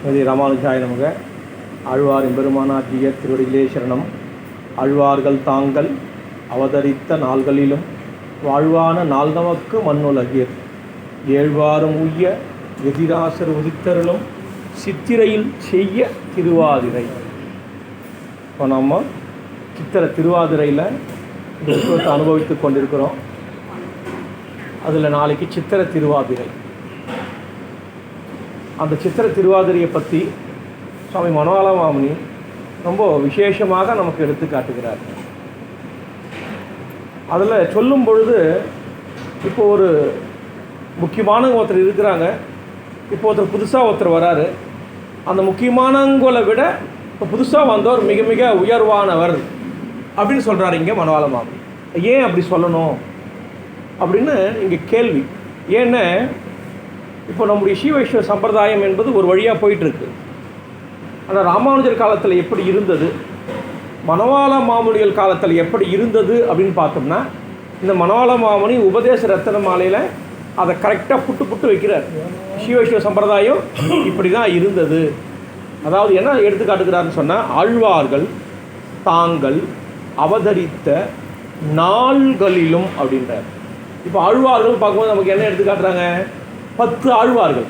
ஸ்ரீ ராமானுஜாய நமக. ஆழ்வார் எம்பெருமானாகிய திருவடிகளே சரணம். ஆழ்வார்கள் தாங்கள் அவதரித்த நாள்களிலும் வாழ்வான நாள் நமக்கு மண்ணுலகீர் ஏழ்வாரும் உய்ய எதிராசர் உதித்தருளும் சித்திரையில் செய்ய திருவாதிரை. இப்போ நம்ம சித்திரை திருவாதிரையில் இந்த உற்சவத்தை அனுபவித்து கொண்டிருக்கிறோம். அதில் நாளைக்கு சித்திரை திருவாதிரை. அந்த சித்திரை திருவாதிரையை பற்றி சுவாமி மனோவாள மாமுனி ரொம்ப விசேஷமாக நமக்கு எடுத்து காட்டுகிறார். அதில் சொல்லும் பொழுது இப்போ ஒரு முக்கியமான ஒருத்தர் இருக்கிறாங்க, இப்போ ஒருத்தர் புதுசாக ஒருத்தர் வராரு. அந்த முக்கியமானவங்களை விட இப்போ புதுசாக வந்தவர் மிக மிக உயர்வானவர் அப்படின்னு சொல்கிறாரு இங்கே மனோவாள மாமுனி. ஏன் அப்படி சொல்லணும் அப்படின்னு இங்கே கேள்வி. ஏன்னா இப்போ நம்முடைய ஸ்ரீ வைஷ்ணவ சம்பிரதாயம் என்பது ஒரு வழியாக போயிட்டுருக்கு. ஆனால் ராமானுஜர் காலத்தில் எப்படி இருந்தது, மனோவாள மாமுனிகள் காலத்தில் எப்படி இருந்தது அப்படின்னு பார்த்தோம்னா, இந்த மனோவாள மாமுனி உபதேச ரத்தன மாலையில் அதை கரெக்டாக புட்டு வைக்கிறார். ஸ்ரீ வைஷ்ணவ சம்பிரதாயம் இப்படி தான் இருந்தது. அதாவது என்ன எடுத்துக்காட்டுக்கிறாருன்னு சொன்னால், ஆழ்வார்கள் தாங்கள் அவதரித்த நாள்களிலும் அப்படின்றார். இப்போ ஆழ்வார்கள் பார்க்கும்போது நமக்கு என்ன எடுத்துக்காட்டுறாங்க? 10 ஆழ்வார்கள்.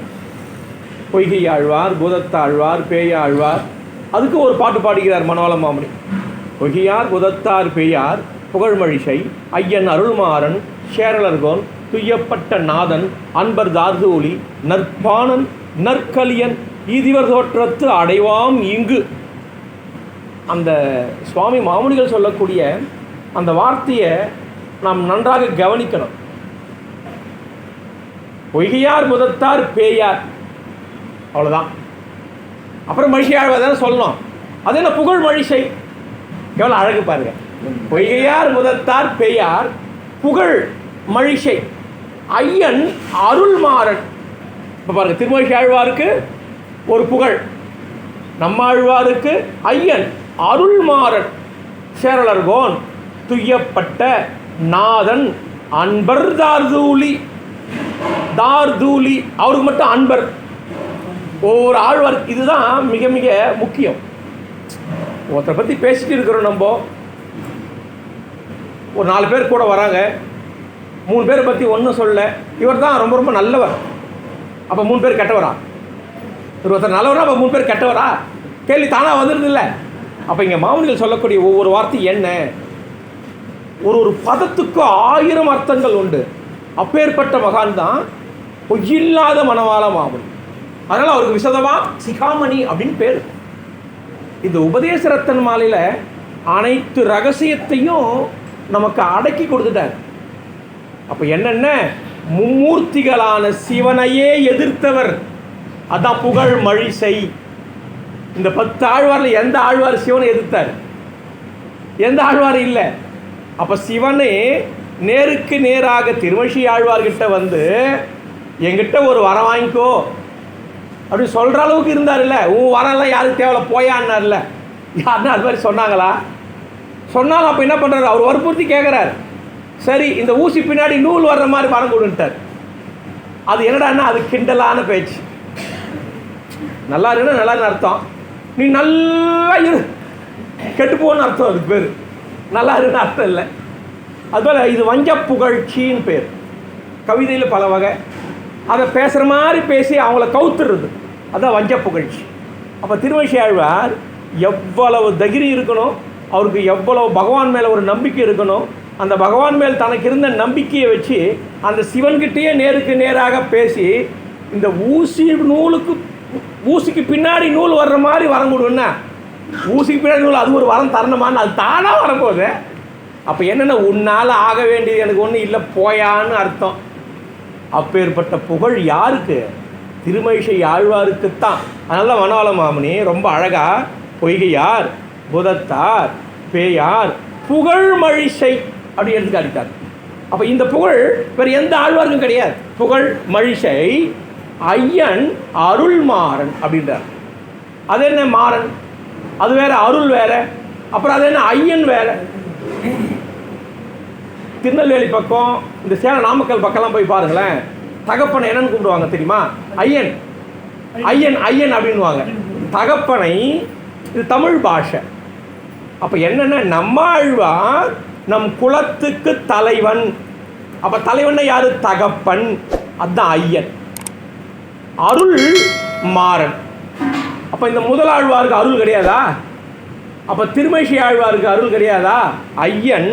பொய்கை ஆழ்வார், பூதத்தாழ்வார், பேயாழ்வார். அதுக்கு ஒரு பாட்டு பாடுகிறார் மனோவாள மாமுனி. பொய்கையார், புதத்தார், பேயார், புகழ்மழிசை, ஐயன் அருள்மாறன், சேரலர்கோன், துய்யப்பட்ட நாதன், அன்பர் தார்தூலி, நற்பானன், நற்கலியன், ஈதிவர் தோற்றத்து அடைவாம் இங்கு. அந்த சுவாமி மாமுனிகள் சொல்லக்கூடிய அந்த வார்த்தையை நாம் நன்றாக கவனிக்கணும். பொய்கையார், புதத்தார், பேயார், அவ்வளோதான். அப்புறம் மழிசையாழ்வார் தானே சொல்லணும். அது என்ன புகழ் மழிசை, எவ்வளோ அழகு பாருங்க. பொய்கையார், புதத்தார், பேயார், புகழ் மழிசை, ஐயன் அருள்மாறன். இப்போ பாருங்க, திருமழிசையாழ்வாருக்கு ஒரு புகழ், நம்மாழ்வாருக்கு ஐயன் அருள்மாறன், சேரலர்கோன், துய்யப்பட்ட நாதன், அன்பர் தார்தூலி. அவருக்கு மட்டும் அன்பர். ஒவ்வொரு ஆழ்வார் இதுதான் மிக மிக முக்கியம். ஒருத்தரை பற்றி பேசிட்டு இருக்கிறோம். நம்ம ஒரு 4 பேர் கூட வராங்க, 3 பேரை பற்றி ஒன்றும் சொல்ல, இவர் தான் ரொம்ப ரொம்ப நல்லவர். அப்போ 3 பேர் கெட்டவரா? ஒருத்தர் நல்லவரா, அப்போ 3 பேர் கெட்டவரா? கேள்வி தானாக வந்துடுது இல்லை? அப்போ இங்கே மாமுனிகள் சொல்லக்கூடிய ஒவ்வொரு வார்த்தை என்ன? ஒரு பதத்துக்கு 1000 அர்த்தங்கள் உண்டு. அப்பேற்பட்ட மகான் தான் பொய்யில்லாத மனோவாள மாமுனி. அதனால் அவருக்கு விசதமா சிகாமணி அப்படின்னு பேர். இந்த உபதேச ரத்தன மாலையில் அனைத்து ரகசியத்தையும் நமக்கு அடக்கி கொடுத்துட்டார். அப்போ என்னென்ன? மும்மூர்த்திகளான சிவனையே எதிர்த்தவர், அதான் புகழ் மழிசை. இந்த 10 ஆழ்வாரில் எந்த ஆழ்வார் சிவனை எதிர்த்தார்? எந்த ஆழ்வார் இல்லை. அப்போ சிவனே நேருக்கு நேராக திருமழிசை ஆழ்வார்கிட்ட வந்து என்கிட்ட ஒரு வரம் வாங்கிக்கோ அப்படி சொல்கிற அளவுக்கு இருந்தார்ல. உன் வரலாம் யாருக்கு தேவையில்ல போயான்னார்ல. யாருன்னா அது மாதிரி சொன்னாங்களா? சொன்னாலும் அப்போ என்ன பண்ணுறாரு? அவர் வற்புறுத்தி கேட்குறாரு. சரி, இந்த ஊசி பின்னாடி நூல் வர்ற மாதிரி வரம் கொடுன்ட்டார். அது என்னடான்னா அது கிண்டலான பேச்சு. நல்லா இருக்குன்னா நல்லான்னு அர்த்தம். நீ நல்லா இரு கெட்டுப்போன்னு அர்த்தம். அதுக்கு பேர் நல்லா இருக்குன்னு அர்த்தம் இல்லை. அதுபோல் இது வஞ்ச புகழ்ச்சின்னு பேர். கவிதையில் பல வகை. அதை பேசுகிற மாதிரி பேசி அவங்கள கவுத்துறது, அதான் வஞ்ச புகழ்ச்சி. அப்போ திருமழிசை ஆழ்வார் எவ்வளவு தைரியம் இருக்கணும், அவருக்கு எவ்வளவு பகவான் மேலே ஒரு நம்பிக்கை இருக்கணும். அந்த பகவான் மேல் தனக்கு இருந்த நம்பிக்கையை வச்சு அந்த சிவன்கிட்டேயே நேருக்கு நேராக பேசி, இந்த ஊசிக்கு பின்னாடி நூல் வர்ற மாதிரி வரம் கொடுன்னா, ஊசிக்கு பின்னாடி நூல் அது ஒரு வரம் தரணுமான்னு அது தானாக வரப்போகுது. அப்போ என்னென்ன, உன்னால் ஆக வேண்டியது எனக்கு ஒன்றும் இல்லை போயான்னு அர்த்தம். அப்பேற்பட்ட புகழ் யாருக்கு? திருமழிசை ஆழ்வாருக்குத்தான். அதனால மனோவாள மாமுனி ரொம்ப அழகாக பொய்கையார், புதத்தார், பேயார், புகழ் மழிசை அப்படி எடுத்து காட்டிட்டார். அப்போ இந்த புகழ் வேறு எந்த ஆழ்வாருக்கும் கிடையாது. புகழ் மழிசை, ஐயன் அருள்மாறன் அப்படின்றார். அது என்ன மாறன்? அது வேற, அருள் வேற. அப்புறம் அது என்ன ஐயன் வேற. திருநெல்வேலி பக்கம், இந்த சேலம் நாமக்கல் பக்கம்லாம் போய் பாருங்களேன், தகப்பனை என்னன்னு கூப்பிடுவாங்க தெரியுமா? ஐயன். ஐயன் ஐயன் அப்படின்வாங்க. தகப்பனை, இது தமிழ் பாஷை. அப்போ என்னென்ன, நம்மாழ்வார் நம் குலத்துக்கு தலைவன். அப்போ தலைவன் யாரு? தகப்பன். அதுதான் ஐயன். அருள் மாறன். அப்போ இந்த முதலாழ்வாருக்கு அருள் கிடையாதா? அப்போ திருமேஷி ஆழ்வாருக்கு அருள் கிடையாதா? ஐயன்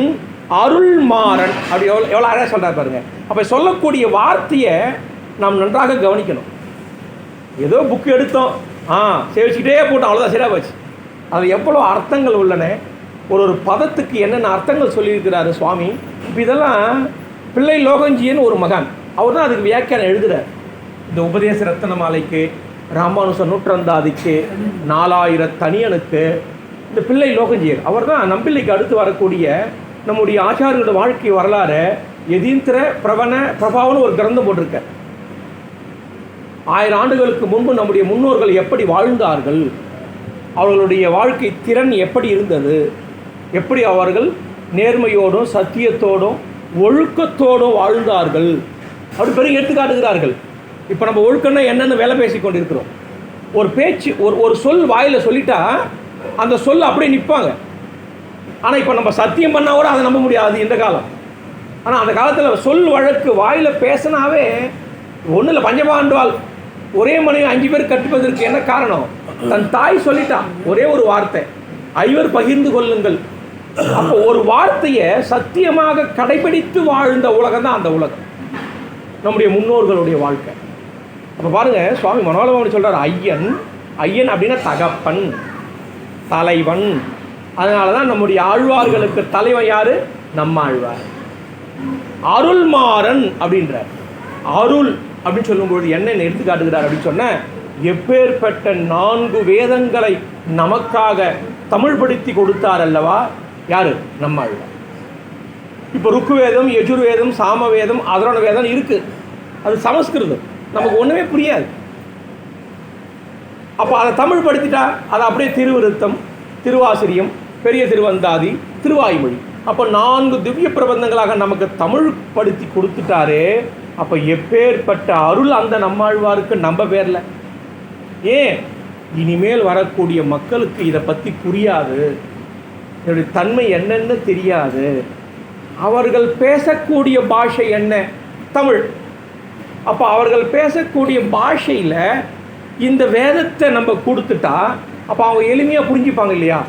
அருள் மாறன். அப்படி எவ்வளோ அழகாக சொல்கிறார் பாருங்க. அப்போ சொல்லக்கூடிய வார்த்தையை நாம் நன்றாக கவனிக்கணும். ஏதோ புக்கு எடுத்தோம், சேவிச்சுக்கிட்டே போட்டோம், அவ்வளோதான், சரியாக போச்சு. அதில் எவ்வளோ அர்த்தங்கள் உள்ளன, ஒரு பதத்துக்கு என்னென்ன அர்த்தங்கள் சொல்லியிருக்கிறாரு சுவாமி. இப்போ இதெல்லாம் பிள்ளை லோகஞ்சியன்னு ஒரு மகான், அவர் தான் அதுக்கு வியாக்கியானம் எழுதுகிறார். இந்த உபதேச ரத்தன மாலைக்கு, ராமானுச நூற்றந்தாதிக்கு, 4000 தனியனுக்கு, இந்த பிள்ளை லோகஞ்சியர் அவர் தான் நம்பிள்ளைக்கு அடுத்து வரக்கூடிய நம்முடைய ஆச்சாரியோட வாழ்க்கை வரலாறு எதீந்திர பிரபாவன்னு ஒரு கிரந்தம் போட்டிருக்க. 1000 ஆண்டுகளுக்கு முன்பு நம்முடைய முன்னோர்கள் எப்படி வாழ்ந்தார்கள், அவர்களுடைய வாழ்க்கை திறன் எப்படி இருந்தது, எப்படி அவர்கள் நேர்மையோடும் சத்தியத்தோடும் ஒழுக்கத்தோடும் வாழ்ந்தார்கள் அப்படி பெரிய எடுத்துக்காட்டுகிறார்கள். இப்போ நம்ம ஒழுக்கம்னா என்னென்னு வேலை பேசி கொண்டிருக்கிறோம். ஒரு பேச்சு, ஒரு சொல் வாயில் சொல்லிட்டா அந்த சொல் அப்படியே நிற்பாங்க. ஆனால் இப்போ நம்ம சத்தியம் பண்ணால் கூட அதை நம்ப முடியாது இந்த காலம். ஆனால் அந்த காலத்தில் சொல் வழக்கு வாயில் பேசினாவே ஒன்றும் இல்லை, பஞ்சபாண்டவாள் ஒரே மனைவி 5 பேர் கட்டுவதற்கு என்ன காரணம்? தன் தாய் சொல்லிட்டான் ஒரே ஒரு வார்த்தை, 5 பகிர்ந்து கொள்ளுங்கள். அப்போ ஒரு வார்த்தையை சத்தியமாக கடைபிடித்து வாழ்ந்த உலகம் தான் அந்த உலகம், நம்முடைய முன்னோர்களுடைய வாழ்க்கை. அப்போ பாருங்கள், சுவாமி மனோலபம் சொல்கிறார், ஐயன் ஐயன் அப்படின்னா தகப்பன், தலைவன். அதனால தான் நம்முடைய ஆழ்வார்களுக்கு தலைவன் யார்? நம்ம ஆழ்வார். அருள்மாறன் அப்படின்றார். அருள் அப்படின்னு சொல்லும்போது என்னென்ன எடுத்து காட்டுகிறார் அப்படின்னு சொன்ன, எப்பேற்பட்ட 4 வேதங்களை நமக்காக தமிழ்படுத்தி கொடுத்தார் அல்லவா? யாரு? நம்ம ஆழ்வார். இப்போ ருக்குவேதம், யஜுர்வேதம், சாமவேதம், அதரோட வேதம் இருக்குது, அது சமஸ்கிருதம், நமக்கு ஒன்றுமே புரியாது. அப்போ அதை தமிழ் படுத்திட்டா அது அப்படியே திருவிருத்தம், திருவாசிரியம், பெரிய திருவந்தாதி, திருவாய்மொழி. அப்போ 4 திவ்ய பிரபந்தங்களாக நமக்கு தமிழ் படுத்தி கொடுத்துட்டாரே. அப்போ எப்பேற்பட்ட அருள் அந்த நம்மாழ்வாருக்கு நம்ம பேரில். ஏன் இனிமேல் வரக்கூடிய மக்களுக்கு இதை பற்றி புரியாது, இதனுடைய தன்மை என்னன்னு தெரியாது. அவர்கள் பேசக்கூடிய பாஷை என்ன? தமிழ். அப்போ அவர்கள் பேசக்கூடிய பாஷையில் இந்த வேதத்தை நம்ம கொடுத்துட்டா அப்போ அவங்க எளிமையாக புரிஞ்சுப்பாங்க இல்லையா?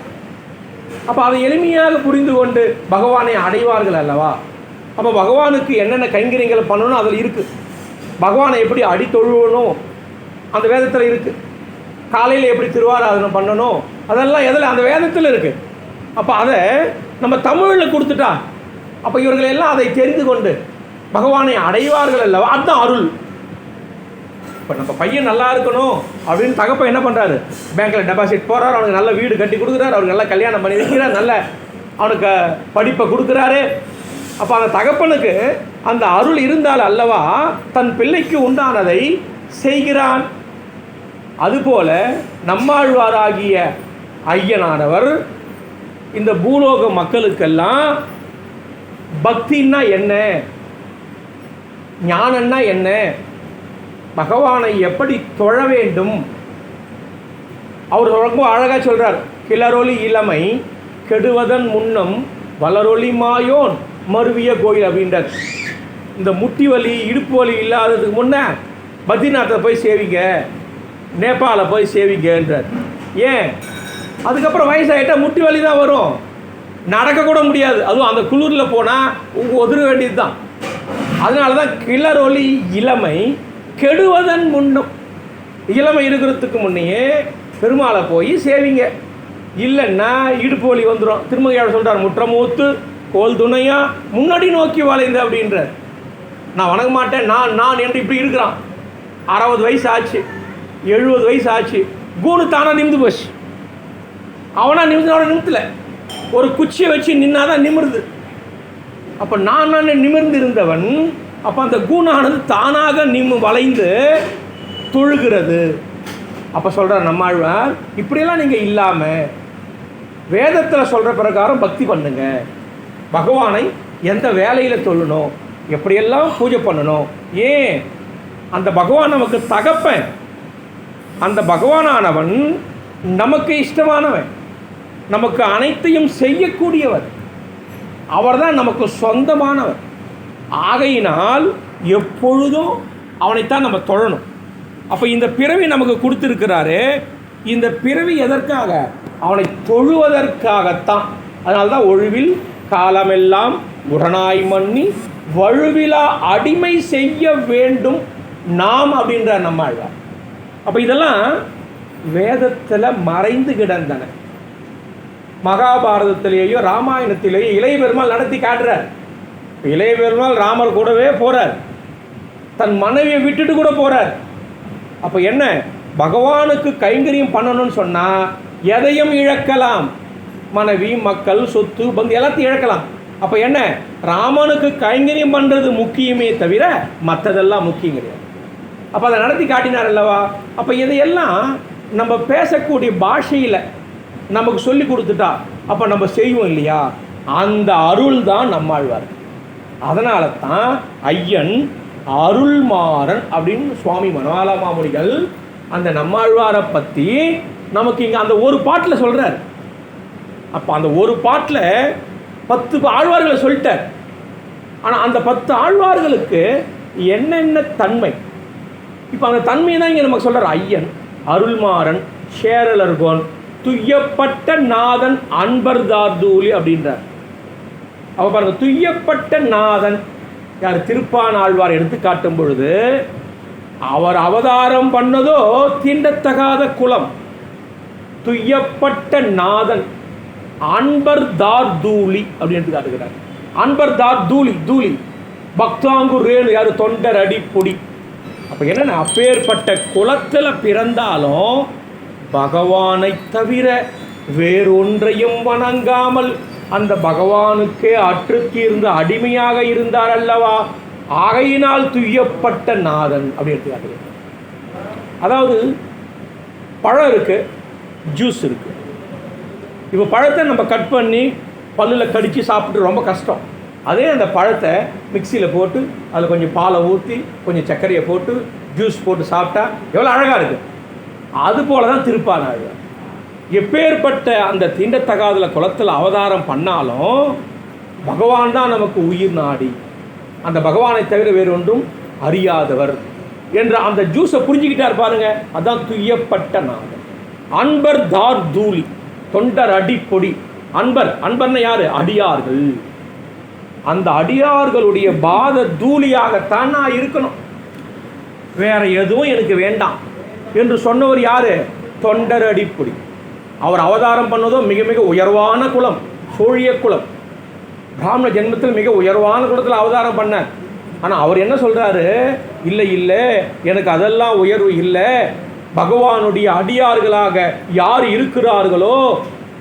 அப்போ அதை எளிமையாக புரிந்து கொண்டு பகவானை அடைவார்கள் அல்லவா? அப்போ பகவானுக்கு என்னென்ன கைங்கரியங்களை பண்ணணும் அதில் இருக்குது. பகவானை எப்படி அடித்தொழுவணும் அந்த வேதத்தில் இருக்குது. காலையில் எப்படி திருவாராதனை பண்ணணும் அதெல்லாம் எதில்? அந்த வேதத்தில் இருக்குது. அப்போ அதை நம்ம தமிழில் கொடுத்துட்டா அப்போ இவர்கள் எல்லாம் அதை தெரிந்து கொண்டு பகவானை அடைவார்கள் அல்லவா? அதுதான் அருள். இப்போ நம்ம பையன் நல்லா இருக்கணும் அப்படின்னு தகப்பன் என்ன பண்ணுறாரு? பேங்க்கில் டெபாசிட் போடுறாரு, அவனுக்கு நல்ல வீடு கட்டி கொடுக்குறாரு, அவனுக்கு நல்லா கல்யாணம் பண்ணி வைக்கிறார், நல்ல அவனுக்கு படிப்பை கொடுக்குறாரு. அப்போ அந்த தகப்பனுக்கு அந்த அருள் இருந்தால் அல்லவா தன் பிள்ளைக்கு உண்டானதை செய்கிறான். அதுபோல நம்மாழ்வாராகிய ஐயனானவர் இந்த பூலோக மக்களுக்கெல்லாம் பக்தின்னா என்ன, ஞானன்னா என்ன, பகவானை எப்படி தொழ வேண்டும் அவர் ரொம்ப அழகாக சொல்கிறார். கிளரொலி இளமை கெடுவதன் முன்னம் வளரொலி மாயோன் மருவிய கோயில் அப்படின்றார். இந்த முட்டி வலி இடுப்பு வலி இல்லாததுக்கு முன்னே பத்ரிநாத்தை போய் சேவிங்க, நேபாளை போய் சேவிங்கன்றார். ஏன்? அதுக்கப்புறம் வயசாகிட்டால் முட்டி வலி தான் வரும், நடக்கக்கூட முடியாது. அதுவும் அந்த குளிரில் போனால் ஒதுர வேண்டியது தான். அதனால தான் கிளரொலி இளமை கெடுவதன் முன்னம், இளமை இருக்கிறதுக்கு முன்னையே பெருமாளை போய் சேவிங்க, இல்லைன்னா இடுப்பு வலி வந்துடும். திருமகையாளர் சொல்கிறார், முற்றமூத்து கோல் துணையா முன்னாடி நோக்கி வளைந்த அப்படின்றார். நான் வணங்க மாட்டேன், நான் என்று இப்படி இருக்கிறான். 60 வயசு ஆச்சு, 70 வயசு ஆச்சு, கூணு தானாக நிமிந்து போச்சு. அவனா நிமிந்தோட நிமித்தல, ஒரு குச்சியை வச்சு நின்னாதான் நிமிர்ந்து. அப்போ நான் நிமிர்ந்து இருந்தவன், அப்போ அந்த கூணானது தானாக வளைந்து தொழுகிறது. அப்போ சொல்கிறார் நம்மாழ்வார், இப்படியெல்லாம் நீங்கள் இல்லாமல் வேதத்தில் சொல்கிற பிரகாரம் பக்தி பண்ணுங்க. பகவானை எந்த வேலையில் தொழணும், எப்படியெல்லாம் பூஜை பண்ணணும். ஏன்? அந்த பகவான் நமக்கு தகப்பன். அந்த பகவானானவன் நமக்கு இஷ்டமானவன், நமக்கு அனைத்தையும் செய்யக்கூடியவர், அவர்தான் நமக்கு சொந்தமானவர். ஆகையினால் எப்பொழுதும் அவனைத்தான் நம்ம தொழணும். அப்போ இந்த பிறவி நமக்கு கொடுத்துருக்கிறாரு. இந்த பிறவி எதற்காக? அவனை தொழுவதற்காகத்தான். அதனால தான் ஒழுவில் காலமெல்லாம் உடனாய் மன்னி வழுவிலா அடிமை செய்ய வேண்டும் நாம் அப்படின்ற நம்ம ஆழ்வார். அப்போ இதெல்லாம் வேதத்தில் மறைந்து கிடந்தன. மகாபாரதத்திலேயோ ராமாயணத்திலேயோ இளைய பெருமாள் நடத்தி காட்டுறார். இளைய பெருமாள் ராமர் கூடவே போகிறார், தன் மனைவியை விட்டுட்டு கூட போகிறார். அப்போ என்ன, பகவானுக்கு கைங்கரியம் பண்ணணும்னு சொன்னால் எதையும் இழக்கலாம். மனைவி, மக்கள், சொத்து, பந்து எல்லாத்தையும் இழக்கலாம். அப்போ என்ன, ராமனுக்கு கைங்கரியம் பண்ணுறது முக்கியமே தவிர மற்றதெல்லாம் முக்கியம் கிடையாது. அப்போ அதை நடத்தி காட்டினார் அல்லவா. அப்போ இதையெல்லாம் நம்ம பேசக்கூடிய பாஷையில் நமக்கு சொல்லி கொடுத்துட்டா அப்போ நம்ம செய்வோம் இல்லையா, அந்த அருள் தான் நம்மாழ்வார். அதனால தான் ஐயன் அருள்மாறன் அப்படின்னு சுவாமி மனோலா மாமுனிகள் அந்த நம்மாழ்வாரை பற்றி நமக்கு இங்கே அந்த ஒரு பாட்டில் சொல்கிறார். அப்போ அந்த ஒரு பாட்டில் 10 ஆழ்வார்களை சொல்லிட்டார். ஆனால் அந்த 10 ஆழ்வார்களுக்கு என்னென்ன தன்மை, இப்போ அந்த தன்மையை தான் இங்கே நமக்கு சொல்கிறார். ஐயன் அருள்மாறன் சேரலர்கோன் துய்யப்பட்ட நாதன் அன்பர்தார்தூலி அப்படின்றார். அப்போ பாருங்கள், துய்யப்பட்ட நாதன் யார்? திருப்பான் ஆழ்வார் எடுத்து காட்டும் பொழுது அவர் அவதாரம் பண்ணதோ தீண்டத்தகாத குலம். துய்யப்பட்ட நாதன் அன்பர்தார்தூலி அப்படின்னு காட்டுகிறார். அன்பர்தார்தூலி, தூளி பக்தாங்கு ரேணு யார்? தொண்டர் அடிப்பொடி. அப்போ என்னென்ன, அப்பேற்பட்ட குலத்தில் பிறந்தாலும் பகவானை தவிர வேறொன்றையும் வணங்காமல் அந்த பகவானுக்கே அற்றுத்தீர்ந்து அடிமையாக இருந்தார் அல்லவா. ஆகையினால் துய்யப்பட்ட நாதன் அப்படி எடுத்துக்காட்டு. அதாவது பழம் இருக்குது, ஜூஸ் இருக்குது. இப்போ பழத்தை நம்ம கட் பண்ணி பல்லில் கடித்து சாப்பிட்டு ரொம்ப கஷ்டம். அதே அந்த பழத்தை மிக்சியில் போட்டு அதில் கொஞ்சம் பாலை ஊற்றி கொஞ்சம் சர்க்கரையை போட்டு ஜூஸ் போட்டு சாப்பிட்டா எவ்வளோ அழகாக இருக்குது. அதுபோல தான் திருப்பான் ஆழ்வார். எப்பேற்பட்ட அந்த தீண்டத்தகாத குலத்தில் அவதாரம் பண்ணாலும் பகவான் தான் நமக்கு உயிர் நாடி, அந்த பகவானை தவிர வேறு ஒன்றும் அறியாதவர் என்ற அந்த ஜூஸை புரிஞ்சுக்கிட்டார் பாருங்க. அதான் துய்யப்பட்ட நாதன். அன்பர் தார் தூளி, தொண்டர் அடிப்பொடி. அன்பர், அன்பர்னு யாரு? அடியார்கள். அந்த அடியார்களுடைய பாத தூளியாகத்தான் நான் இருக்கணும், வேற எதுவும் எனக்கு வேண்டாம் என்று சொன்னவர் யாரு? தொண்டர் அடிப்பொடி. அவர் அவதாரம் பண்ணதோ மிக மிக உயர்வான குலம், சோழிய குலம். பிராமண ஜென்மத்தில் மிக உயர்வான குலத்தில் அவதாரம் பண்ணார். ஆனால் அவர் என்ன சொல்கிறாரு? இல்லை இல்லை, எனக்கு அதெல்லாம் உயர்வு இல்லை. பகவானுடைய அடியார்களாக யார் இருக்கிறார்களோ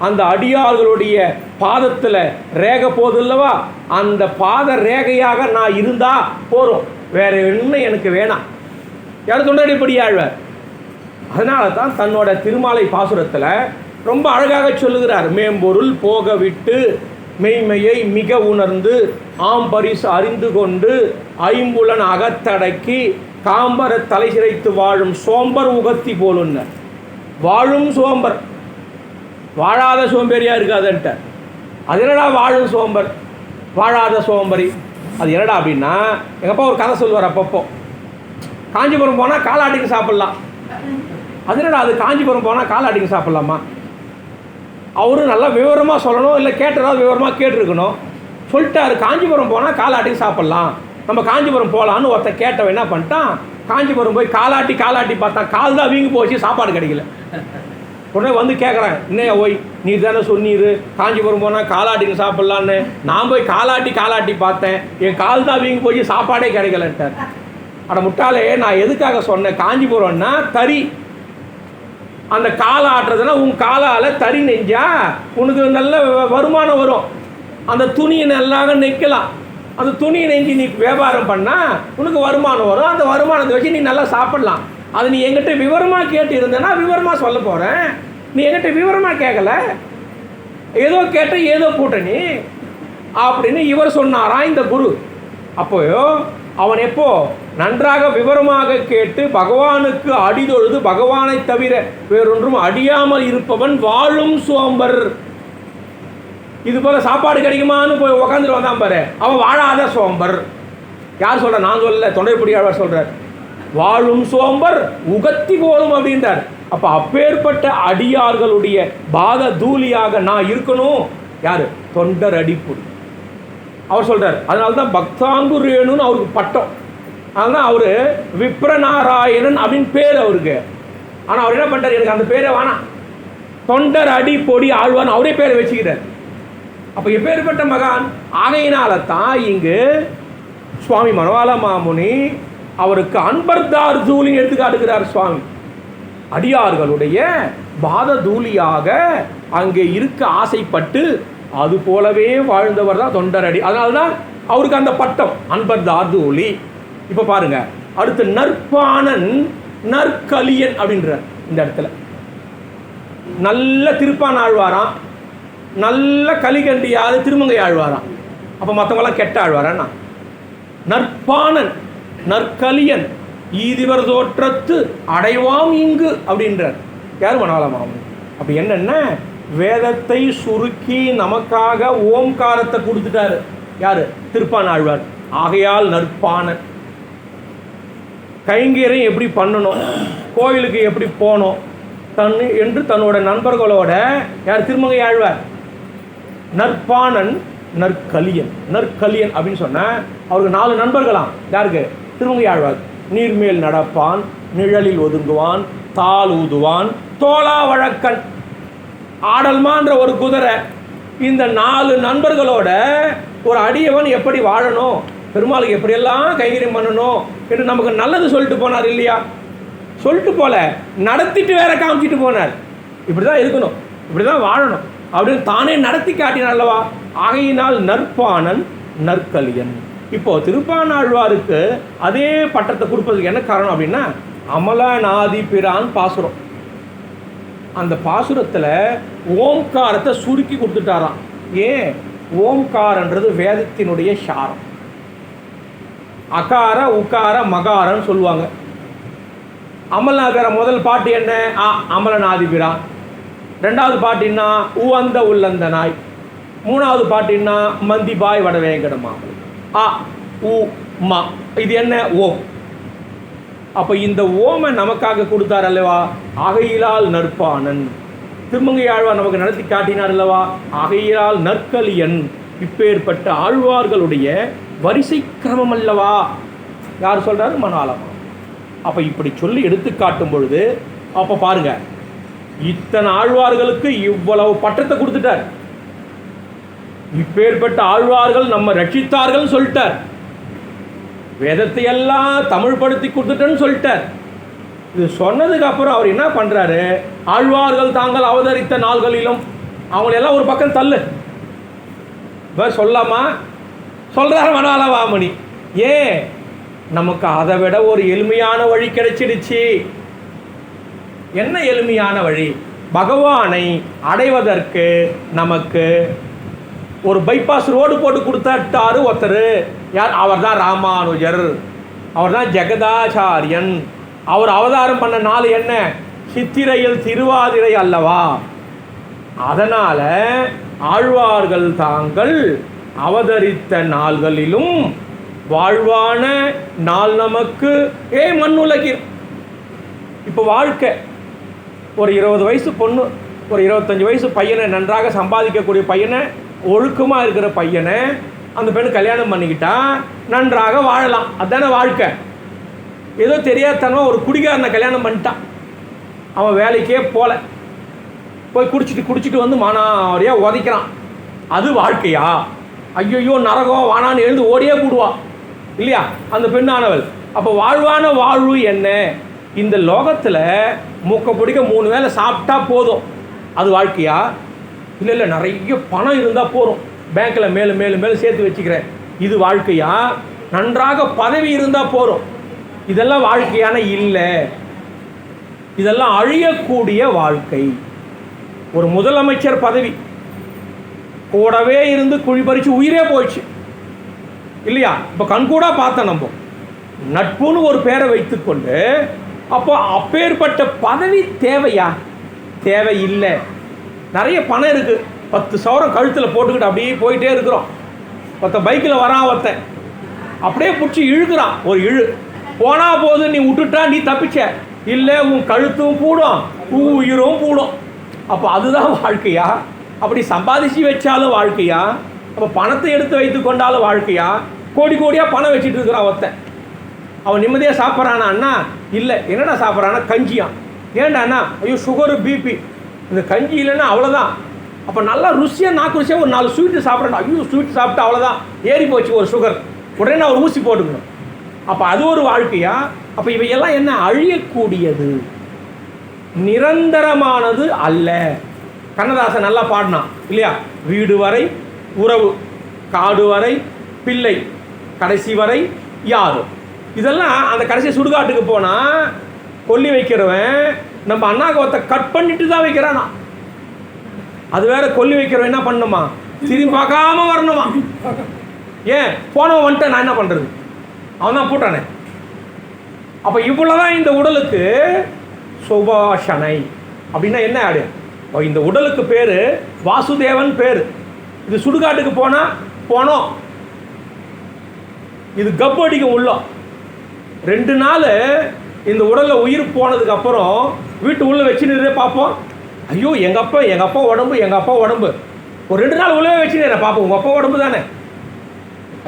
அந்த அடியார்களுடைய பாதத்தில் ரேகை போதில்லவா, அந்த பாத ரேகையாக நான் இருந்தால் போகிறோம், வேற என்ன எனக்கு வேணாம். யார்? தொண்டரடிப்படி ஆழ்வார். அதனால தான் தன்னோட திருமாலை பாசுரத்தில் ரொம்ப அழகாக சொல்லுகிறார். மேம்பொருள் போக விட்டு மெய்மையை மிக உணர்ந்து ஆம்பரிசு அறிந்து கொண்டு ஐம்புலன் அகத்தடக்கி காம்பர தலை சிரைத்து வாழும் சோம்பர் உகத்தி போலுன்ன. வாழும் சோம்பர், வாழாத சோம்பேறியாக இருக்காதுன்ட்ட. அது என்னடா வாழும் சோம்பர், வாழாத சோம்பரி? அது என்னடா அப்படின்னா, எங்கள் அப்பா ஒரு கதை சொல்லுவார் அப்பப்போ. காஞ்சிபுரம் போனால் காலாட்டிக்கு சாப்பிட்லாம். அது என்னடா அது, காஞ்சிபுரம் போனால் காலாட்டிக்கு சாப்பிட்லாமா? அவரும் நல்லா விவரமாக சொல்லணும், இல்லை கேட்டதாவது விவரமாக கேட்டிருக்கணும். சொல்லிட்டாரு, காஞ்சிபுரம் போனால் காலாட்டிக்கு சாப்பிட்லாம், நம்ம காஞ்சிபுரம் போகலான்னு ஒருத்தன் கேட்டவன் என்ன பண்ணிட்டான், காஞ்சிபுரம் போய் காலாட்டி பார்த்தா கால் தான் வீங்கி போச்சு, சாப்பாடு கிடைக்கல. உடனே வந்து கேட்குறேன், இன்னையா ஓய் நீ தானே சொன்னீர் காஞ்சிபுரம் போனால் காலாட்டிக்கு சாப்பிட்லான்னு. நான் போய் காலாட்டி பார்த்தேன், என் கால் தான் வீங்கி போய் சாப்பாடே கிடைக்கலன்ட்டார். அட முட்டாளே, நான் எதுக்காக சொன்னேன்? காஞ்சிபுரம்னா தறி, அந்த காலை ஆட்டுறதுன்னா உன் காலால் தறி நெஞ்சா உனக்கு நல்ல வருமானம் வரும். அந்த துணியை நல்லாக நெய்க்கலாம், அந்த துணியை நெஞ்சு நீ வியாபாரம் பண்ணால் உனக்கு வருமானம் வரும். அந்த வருமானத்தை வச்சு நீ நல்லா சாப்பிட்லாம். அது நீ என்கிட்ட விவரமாக கேட்டு இருந்தேன்னா விவரமாக சொல்ல போகிறேன். நீ என்கிட்ட விவரமாக கேட்கல, ஏதோ கேட்ட ஏதோ போட்ட நீ அப்படின்னு இவர் சொன்னாராம் இந்த குரு. அப்போ அவன் எப்போ நன்றாக விவரமாக கேட்டு பகவானுக்கு அடிதொழுது பகவானை தவிர வேறொன்றும் அடியாமல் இருப்பவன் வாழும் சோம்பர். இது போல சாப்பாடு கிடைக்குமான்னு போய் உக்காந்துட்டு வந்தான் பாரு, அவன் வாழாத சோம்பர். யார் சொல்ற? நான் சொல்லல, தொண்டைப்படியாளர் சொல்றார். வாழும் சோம்பர் உகத்தி போலும் அப்படின்றார். அப்ப அப்பேற்பட்ட அடியார்களுடைய பாத தூளியாக நான் இருக்கணும். யாரு? தொண்டர் அடிப்புடி அவர் சொல்றார். அதனால்தான் பக்தாங்குரேணுன்னு அவருக்கு பட்டம். அதனால்தான் அவரு விப்ரநாராயணன் அப்படின்னு பேர் அவருக்கு. ஆனா அவர் என்ன பண்றாரு? எனக்கு அந்த பேரை வேணாம், தொண்டர் அடி பொடி ஆழ்வான் அவரே பேரை வச்சுக்கிறார். அப்ப எப்பேற்பட்ட மகான். ஆகையினால தான் இங்கு சுவாமி மனவாள மாமுனி அவருக்கு அன்பர்தார் தூளின்னு எடுத்து காட்டுகிறார். சுவாமி அடியார்களுடைய பாத தூளியாக அங்கே இருக்க ஆசைப்பட்டு அது போலவே வாழ்ந்தவர் தான் தொண்டரடி. அதனால்தான் அவருக்கு அந்த பட்டம் அன்பர்தார் தூளி. இப்ப பாருங்க, அடுத்து நற்பாணன் நற்கலியன் அப்படின்றார். இந்த இடத்துல நல்ல திருப்பான் ஆழ்வாராம், நல்ல கலிகண்டியாவது திருமங்கை ஆழ்வாராம். அப்ப மற்றவங்களாம் கெட்ட ஆழ்வாரா? நற்பாணன் நற்கலியன் ஈதிவர் தோற்றத்து அடைவாம் இங்கு அப்படின்றார். யார்? மனவாள மாமுனி. அப்ப என்னன்னா வேதத்தை சுருக்கி நமக்காக ஓம்காரத்தை கொடுத்துட்டாரு. யாரு? திருப்பான் ஆழ்வார். ஆகையால் நற்பாணன். கைங்கரியம் எப்படி பண்ணணும், கோயிலுக்கு எப்படி போனோம் என்று தன்னோட நண்பர்களோட, யார்? திருமங்கை ஆழ்வார். நற்பாணன் நற்கலியன். நற்கலியன் அப்படின்னு சொன்ன அவருக்கு 4 நண்பர்களாம். யாருக்கு? திருமங்கை ஆழ்வார். நீர்மேல் நடப்பான், நிழலில் ஒதுங்குவான், தாள் ஊதுவான், தோளா வழக்கன், ஆடல்மான்ற ஒரு குதிரை. இந்த 4 நண்பர்களோட ஒரு அடியவன் எப்படி வாழணும், பெருமாளுக்கு எப்படியெல்லாம் கைங்கரியம் பண்ணணும் என்று நமக்கு நல்லது சொல்லிட்டு போனார் இல்லையா? சொல்லிட்டு போல, நடத்திட்டு வேற காமிச்சிட்டு போனார். இப்படிதான் இருக்கணும், இப்படிதான் வாழணும் அப்படின்னு தானே நடத்தி காட்டினார் அல்லவா? ஆகையினால் நற்பாணன் நற்கலியன். இப்போ திருப்பானாழ்வாருக்கு அதே பட்டத்தை கொடுப்பதுக்கு என்ன காரணம் அப்படின்னா, அமலநாதி பிரான் பாசுரம். அந்த பாசுரத்தில் ஓம்காரத்தை சுருக்கி கொடுத்துட்டாராம். ஏன்? ஓம்காரன்றது வேதத்தினுடைய சாரம். அகார உக்கார மகாரன்னு சொல்லுவாங்க. அமலநாதர முதல் பாட்டு என்ன? அமலநாதிபிரான். 2வது பாட்டுன்னா உவந்த உள்ளந்த நாய். 3வது பாட்டுன்னா மந்திபாய் வடவேங்கடமாமல். அ உ ம இது என்ன? ஓம். அப்போ இந்த ஓமை நமக்காக கொடுத்தார் அல்லவா? ஆகையிலால் நற்பாணன். திருமங்கை ஆழ்வார் நமக்கு நடத்தி காட்டினார் அல்லவா? ஆகையிலால் நற்கலியன். இப்பேற்பட்ட ஆழ்வார்களுடைய வரிசை கிரமம் அல்லவா? யார் சொல்றாரு? மனவாளமா. அப்ப இப்படி சொல்லி எடுத்து காட்டும் பொழுது, அப்ப பாருங்க, இத்தனை ஆழ்வார்களுக்கு இவ்வளவு பட்டத்தை கொடுத்துட்டார். இப்பேற்பட்ட ஆழ்வார்கள் நம்ம ரட்சித்தார்கள் சொல்லிட்டார். வேதத்தை எல்லாம் தமிழ் படுத்தி கொடுத்துட்டேன்னு சொல்லிட்டார். இது சொன்னதுக்கு அப்புறம் அவர் என்ன பண்றாரு? ஆழ்வார்கள் தாங்கள் அவதரித்த நாள்களிலும் அவங்களெல்லாம் ஒரு பக்கம் தள்ளு சொல்லாமா சொல்றாரு மனவாள மாமுனி. ஏன்? நமக்கு அதை விட ஒரு எளிமையான வழி கிடைச்சிடுச்சு. என்ன எளிமையான வழி? பகவானை அடைவதற்கு நமக்கு ஒரு பைபாஸ் ரோடு போட்டு கொடுத்தாட்டாரு ஒருத்தர். யார்? அவர் தான் ராமானுஜர். அவர் தான் ஜெகதாச்சாரியன். அவர் அவதாரம் பண்ண நாள் என்ன? சித்திரையில் திருவாதிரை அல்லவா? அதனால ஆழ்வார்கள் தாங்கள் அவதரித்த நாள்களிலும் வாழ்வான நாள் நமக்கு மண்ணுலகில். இப்போ வாழ்க்கை ஒரு 20 வயசு பொண்ணு, ஒரு 25 வயசு பையனை, நன்றாக சம்பாதிக்கக்கூடிய பையனை, ஒழுக்கமாக இருக்கிற பையனை அந்த பெண்ணு கல்யாணம் பண்ணிக்கிட்டா நன்றாக வாழலாம். அதுதானே வாழ்க்கை. ஏதோ தெரியாதனமா ஒரு குடிகாரனை கல்யாணம் பண்ணிட்டான். அவன் வேலைக்கே போல, போய் குடிச்சிட்டு வந்து மானாவரியாக உதைக்கிறான். அது வாழ்க்கையா? ஐயோ நரகம் வானான்னு எழுந்து ஓடியே கூடுவா இல்லையா அந்த பெண்ணானவள். அப்போ வாழ்வான வாழ்வு என்ன? இந்த லோகத்தில் மூக்க பிடிக்க 3 வேளை சாப்பிட்டா போதும், அது வாழ்க்கையா? இல்லை நிறைய பணம் இருந்தால் போதும், பேங்க்கில் மேலும் மேலும் மேலும் சேர்த்து வச்சுக்கிறேன், இது வாழ்க்கையா? நன்றாக பதவி இருந்தால் போதும், இதெல்லாம் வாழ்க்கையான? இல்லை, இதெல்லாம் அழியக்கூடிய வாழ்க்கை. ஒரு முதலமைச்சர் பதவி கூடவே இருந்து குழி பறித்து உயிரே போயிடுச்சு இல்லையா? இப்போ கண்கூடா பார்த்தோம் நம்ம. நட்புன்னு ஒரு பேரை வைத்துக்கொண்டு, அப்போ அப்பேற்பட்ட பதவி தேவையா? தேவை இல்லை. நிறைய பணம் இருக்குது, 10 சவரம் கழுத்தில் போட்டுக்கிட்டு அப்படியே போயிட்டே இருக்கிறோம். ஒருத்தன் பைக்கில் வரான், ஒருத்தன் அப்படியே பிடிச்சி இழுக்கிறான், ஒரு இழு போனால் போது, நீ விட்டுட்டா நீ தப்பிச்ச, இல்லை உன் கழுத்தும் கூடும் உன் உயிரும் கூடும். அப்போ அதுதான் வாழ்க்கையா? அப்படி சம்பாதிச்சு வச்சாலும் வாழ்க்கையா? அப்போ பணத்தை எடுத்து வைத்து கொண்டாலும் வாழ்க்கையா? கோடி கோடியாக பணம் வச்சுட்டு இருக்கிறான் ஒருத்தன், அவன் நிம்மதியாக சாப்பிட்றானா? அண்ணா இல்லை, என்னடா சாப்பிட்றானா? கஞ்சியான். ஏன்டா அண்ணா? ஐயோ சுகரு பிபி, இந்த கஞ்சி இல்லைன்னா அவ்வளோதான். அப்போ நல்லா ருசியாக நாக்கு ருசியாக ஒரு 4 ஸ்வீட்டு சாப்பிட்றேன், ஐயோ ஸ்வீட் சாப்பிட்டு அவ்வளோதான், ஏறி போச்சு ஒரு சுகர், உடனே நான் ஒரு ஊசி போட்டுக்கணும். அப்போ அது ஒரு வாழ்க்கையா? அப்போ இவையெல்லாம் என்ன? அழியக்கூடியது, நிரந்தரமானது அல்ல. கண்ணதாசன் நல்லா பாடினான் இல்லையா? வீடு வரை உறவு, காடு வரை பிள்ளை, கடைசி வரை யாரும். இதெல்லாம் அந்த கடைசி சுடுகாட்டுக்கு போனால் கொல்லி வைக்கிறவன் நம்ம அண்ணாகவத்தை கட் பண்ணிட்டு தான் வைக்கிறானா. அது வேற, கொல்லி வைக்கிறவன் என்ன பண்ணுமா? திரும்பி பார்க்காம வரணுமா? ஏன் போனவன் வந்துட்டு நான் என்ன பண்ணுறது? அவன் தான் போட்டானே. அப்போ இவ்வளோதான் இந்த உடலுக்கு சுபாஷனை அப்படின்னா என்ன ஆடு? இந்த உடலுக்கு பேர் வாசுதேவன் பேர். இது சுடுகாட்டுக்கு போனால் போனோம், இது கப்பு அடிக்கும் உள்ள. 2 நாள் இந்த உடலில் உயிர் போனதுக்கு அப்புறம் வீட்டு உள்ளே வச்சுன்னு பார்ப்போம். ஐயோ எங்கள் அப்பா உடம்பு ஒரு 2 நாள் உள்ளே வச்சுன்னு பார்ப்போம், உங்கள் அப்பா உடம்பு தானே.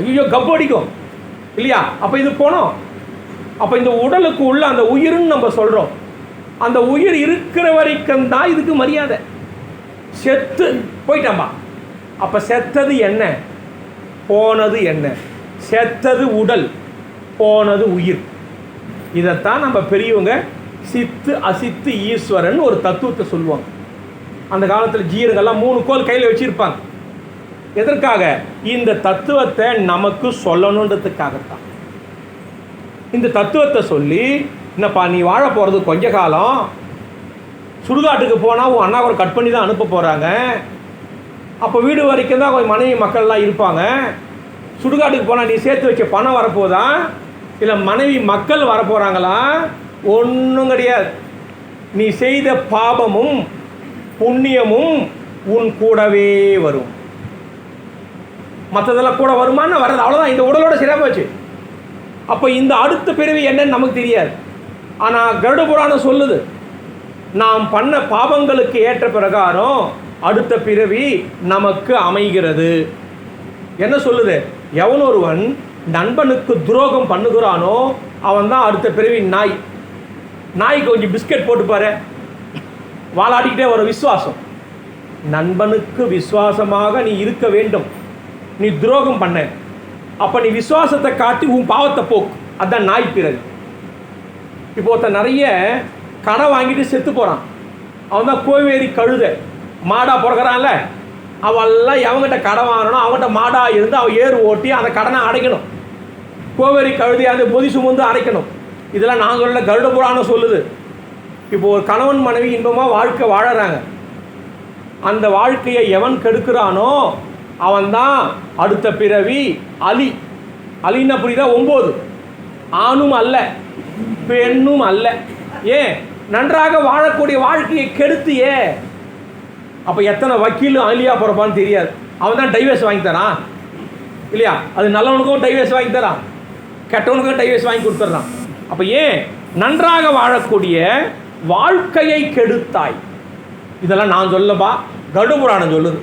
ஐயோ கப்பு அடிக்கும் இல்லையா? அப்போ இது போனோம். அப்போ இந்த உடலுக்கு உள்ள அந்த உயிர்னு நம்ம சொல்கிறோம். அந்த உயிர் இருக்கிற வரைக்கும் தான் இதுக்கு மரியாதை. செத்து போயிட்டாம்பா. அப்போ செத்தது என்ன? போனது என்ன? செத்தது உடல், போனது உயிர். இதைத்தான் நம்ம பெரியவங்க சித்து அசித்து ஈஸ்வரன் ஒரு தத்துவத்தை சொல்லுவாங்க. அந்த காலத்தில் ஜீரகெல்லாம் 3 கோல் கையில் வச்சுருப்பாங்க. எதற்காக? இந்த தத்துவத்தை நமக்கு சொல்லணுன்றதுக்காகத்தான். இந்த தத்துவத்தை சொல்லி, என்னப்பா நீ வாழ போகிறது கொஞ்ச காலம், சுடுகாட்டுக்கு போனால் உன் அண்ணா கூட கட் பண்ணி தான் அனுப்ப போகிறாங்க. அப்போ வீடு வரைக்கும் தான் கொஞ்சம் மனைவி மக்கள்லாம் இருப்பாங்க. சுடுகாட்டுக்கு போனால் நீ சேர்த்து வச்ச பணம் வரப்போதா, இல்லை மனைவி மக்கள் வரப்போகிறாங்களா? ஒன்றும் கிடையாது. நீ செய்த பாபமும் புண்ணியமும் உன் கூடவே வரும். மற்றதெல்லாம் கூட வருமானு வர்றது, அவ்வளோதான். இந்த உடலோட சரியாக போச்சு. அப்போ இந்த அடுத்த பிறவி என்னன்னு நமக்கு தெரியாது. ஆனால் கருட புராணம் சொல்லுது, நாம் பண்ண பாவங்களுக்கு ஏற்ற பிரகாரம் அடுத்த பிறவி நமக்கு அமைகிறது. என்ன சொல்லுது? எவன் ஒருவன் நண்பனுக்கு துரோகம் பண்ணுகிறானோ அவன் தான் அடுத்த பிறவி நாய். நாய்க்கு கொஞ்சம் பிஸ்கட் போட்டுப்பாரு, வாழாடிக்கிட்டே ஒரு விசுவாசம். நண்பனுக்கு விசுவாசமாக நீ இருக்க வேண்டும். நீ துரோகம் பண்ண, அப்போ நீ விசுவாசத்தை காட்டி உன் பாவத்தை போக்கு, அதுதான் நாய் பிறகு. இப்போ ஒருத்தன் நிறைய கடை வாங்கிட்டு செத்து போகிறான், அவன் தான் கோவேரி கழுத. மாடாக பிறகுறான்ல, அவெல்லாம் எவங்கிட்ட கடை வாங்கணும், அவங்ககிட்ட மாடாக இருந்து அவன் ஏறு ஓட்டி அந்த கடனை அடைக்கணும். கோவேரி கழுதையாக அந்த பொதி சுமந்து அடைக்கணும். இதெல்லாம் நான் சொல்ல, கருட புராணம் சொல்லுது. இப்போ ஒரு கணவன் மனைவி இன்பமாக வாழ்க்கை வாழறாங்க. அந்த வாழ்க்கையை எவன் கெடுக்கிறானோ அவன்தான் அடுத்த பிறவி அலி. அலின்னா புரியுதா? 9 ஆணும் அல்ல பெண்ணும் அல்ல. ஏன்? நன்றாக வாழக்கூடிய வாழ்க்கையை கெடுத்தியே. அப்போ எத்தனை வக்கீலும் அலியா பிறப்பான்னு தெரியாது. அவன் தான் டைவர்ஸ் வாங்கி தரான் இல்லையா? அது நல்லவனுக்கும் டைவர்ஸ் வாங்கி தரான், கெட்டவனுக்கும் டைவர்ஸ் வாங்கி கொடுத்துட்றான். அப்போ ஏன்? நன்றாக வாழக்கூடிய வாழ்க்கையை கெடுத்தாய். இதெல்லாம் நான் சொல்லப்பா, கருட புராணம் சொல்லுது.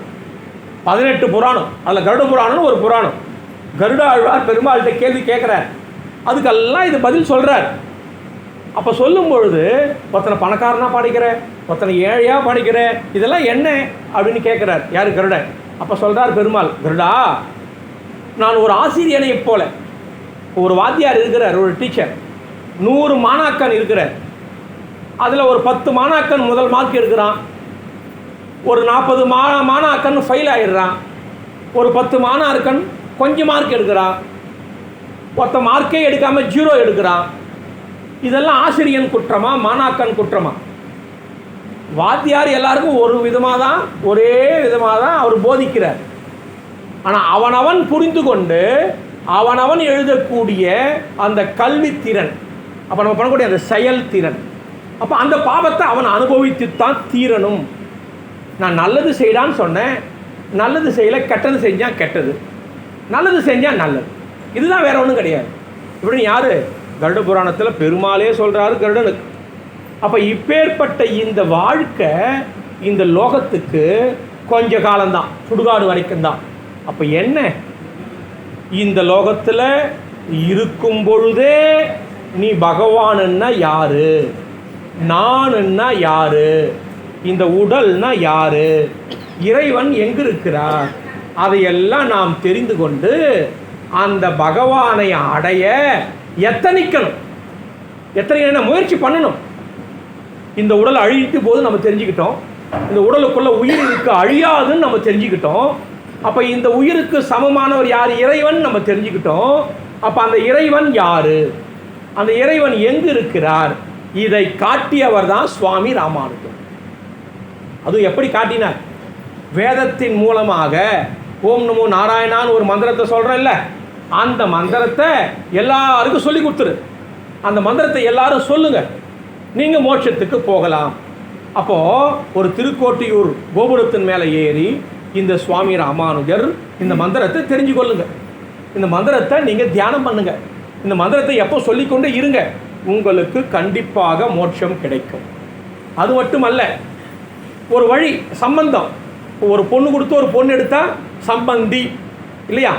18 புராணம், அதில் கருட புராணம்னு ஒரு புராணம். கருட ஆழ்வார் பெருமாள்கிட்ட கேள்வி கேட்குறார், அதுக்கெல்லாம் இது பதில் சொல்கிறார். அப்போ சொல்லும் பொழுது ஒருத்தனை பணக்காரனாக படிக்கிற, ஒருத்தனை ஏழையாக படிக்கிற, இதெல்லாம் என்ன அப்படின்னு கேட்குறார். யார்? கருடன். அப்போ சொல்கிறார் பெருமாள், கருடா, நான் ஒரு ஆசிரியனை போல, ஒரு வாத்தியார் இருக்கிறார், ஒரு டீச்சர், 100 மாணாக்கன் இருக்கிறார். அதில் ஒரு 10 மாணாக்கன் முதல் மார்க் எடுக்கிறான், ஒரு 40 மாணாக்கன் ஃபெயில் ஆகிடுறான், ஒரு 10 மாணாக்கன் கொஞ்சம் மார்க் எடுக்கிறான், ஒருத்த மார்க்கே எடுக்காமல் 0 எடுக்கிறான். இதெல்லாம் ஆசிரியன் குற்றமா மாணாக்கன் குற்றமா? வாத்தியார் எல்லாருக்கும் ஒரு விதமாக தான், ஒரே விதமாக தான் அவர் போதிக்கிறார். ஆனால் அவனவன் புரிந்து கொண்டு அவனவன் எழுதக்கூடிய அந்த கல்வித்திறன், அப்போ நம்ம பண்ணக்கூடிய அந்த செயல்திறன், அப்போ அந்த பாவத்தை அவன் அனுபவித்துத்தான் தீரணும். நான் நல்லது செய்யலான்னு சொன்னேன், நல்லது செய்யலை, கெட்டது செஞ்சால் கெட்டது, நல்லது செஞ்சால் நல்லது, இதுதான் வேற ஒன்றும் கிடையாது. இப்படின்னு யார்? கருட புராணத்தில் பெருமாளே சொல்கிறாரு கருடனுக்கு. அப்போ இப்பேற்பட்ட இந்த வாழ்க்கை இந்த லோகத்துக்கு கொஞ்ச காலம்தான், சுடுகாடு வரைக்கும் தான். அப்போ என்ன, இந்த லோகத்தில் இருக்கும் பொழுதே நீ பகவானுன்னா யாரு, நானுன்னா யாரு, இந்த உடல்னா யாரு, இறைவன் எங்கு இருக்கிறார், அதையெல்லாம் நாம் தெரிந்து கொண்டு அந்த பகவானை அடைய எத்தனைக்கணும். எத்தனை முயற்சி பண்ணணும். இந்த உடல் அழித்து போது நம்ம தெரிஞ்சுக்கிட்டோம், இந்த உடலுக்குள்ள உயிர் இருக்கு அழியாதுன்னு நம்ம தெரிஞ்சுக்கிட்டோம். அப்போ இந்த உயிருக்கு சமமானவர் யார்? இறைவன் நம்ம தெரிஞ்சுக்கிட்டோம். அப்போ அந்த இறைவன் யாரு, அந்த இறைவன் எங்கு இருக்கிறார், இதை காட்டியவர் தான் சுவாமி ராமானுஜர். அதுவும் எப்படி காட்டினார்? வேதத்தின் மூலமாக ஓம் நமோ நாராயணான்னு ஒரு மந்திரத்தை சொல்கிறேன்ல, அந்த மந்திரத்தை எல்லாருக்கும் சொல்லி கொடுத்துரு. அந்த மந்திரத்தை எல்லாரும் சொல்லுங்க, நீங்கள் மோட்சத்துக்கு போகலாம். அப்போது ஒரு திருக்கோட்டியூர் கோபுரத்தின் மேலே ஏறி இந்த சுவாமி ராமானுஜர் இந்த மந்திரத்தை தெரிஞ்சு கொள்ளுங்க. இந்த மந்திரத்தை நீங்கள் தியானம் பண்ணுங்க. இந்த மந்திரத்தை எப்போ சொல்லிக்கொண்டு இருங்க, உங்களுக்கு கண்டிப்பாக மோட்சம் கிடைக்கும். அது மட்டுமல்ல, ஒரு வழி சம்பந்தம். ஒரு பொண்ணு கொடுத்து ஒரு பொண்ணு எடுத்தால் சம்பந்தி இல்லையா?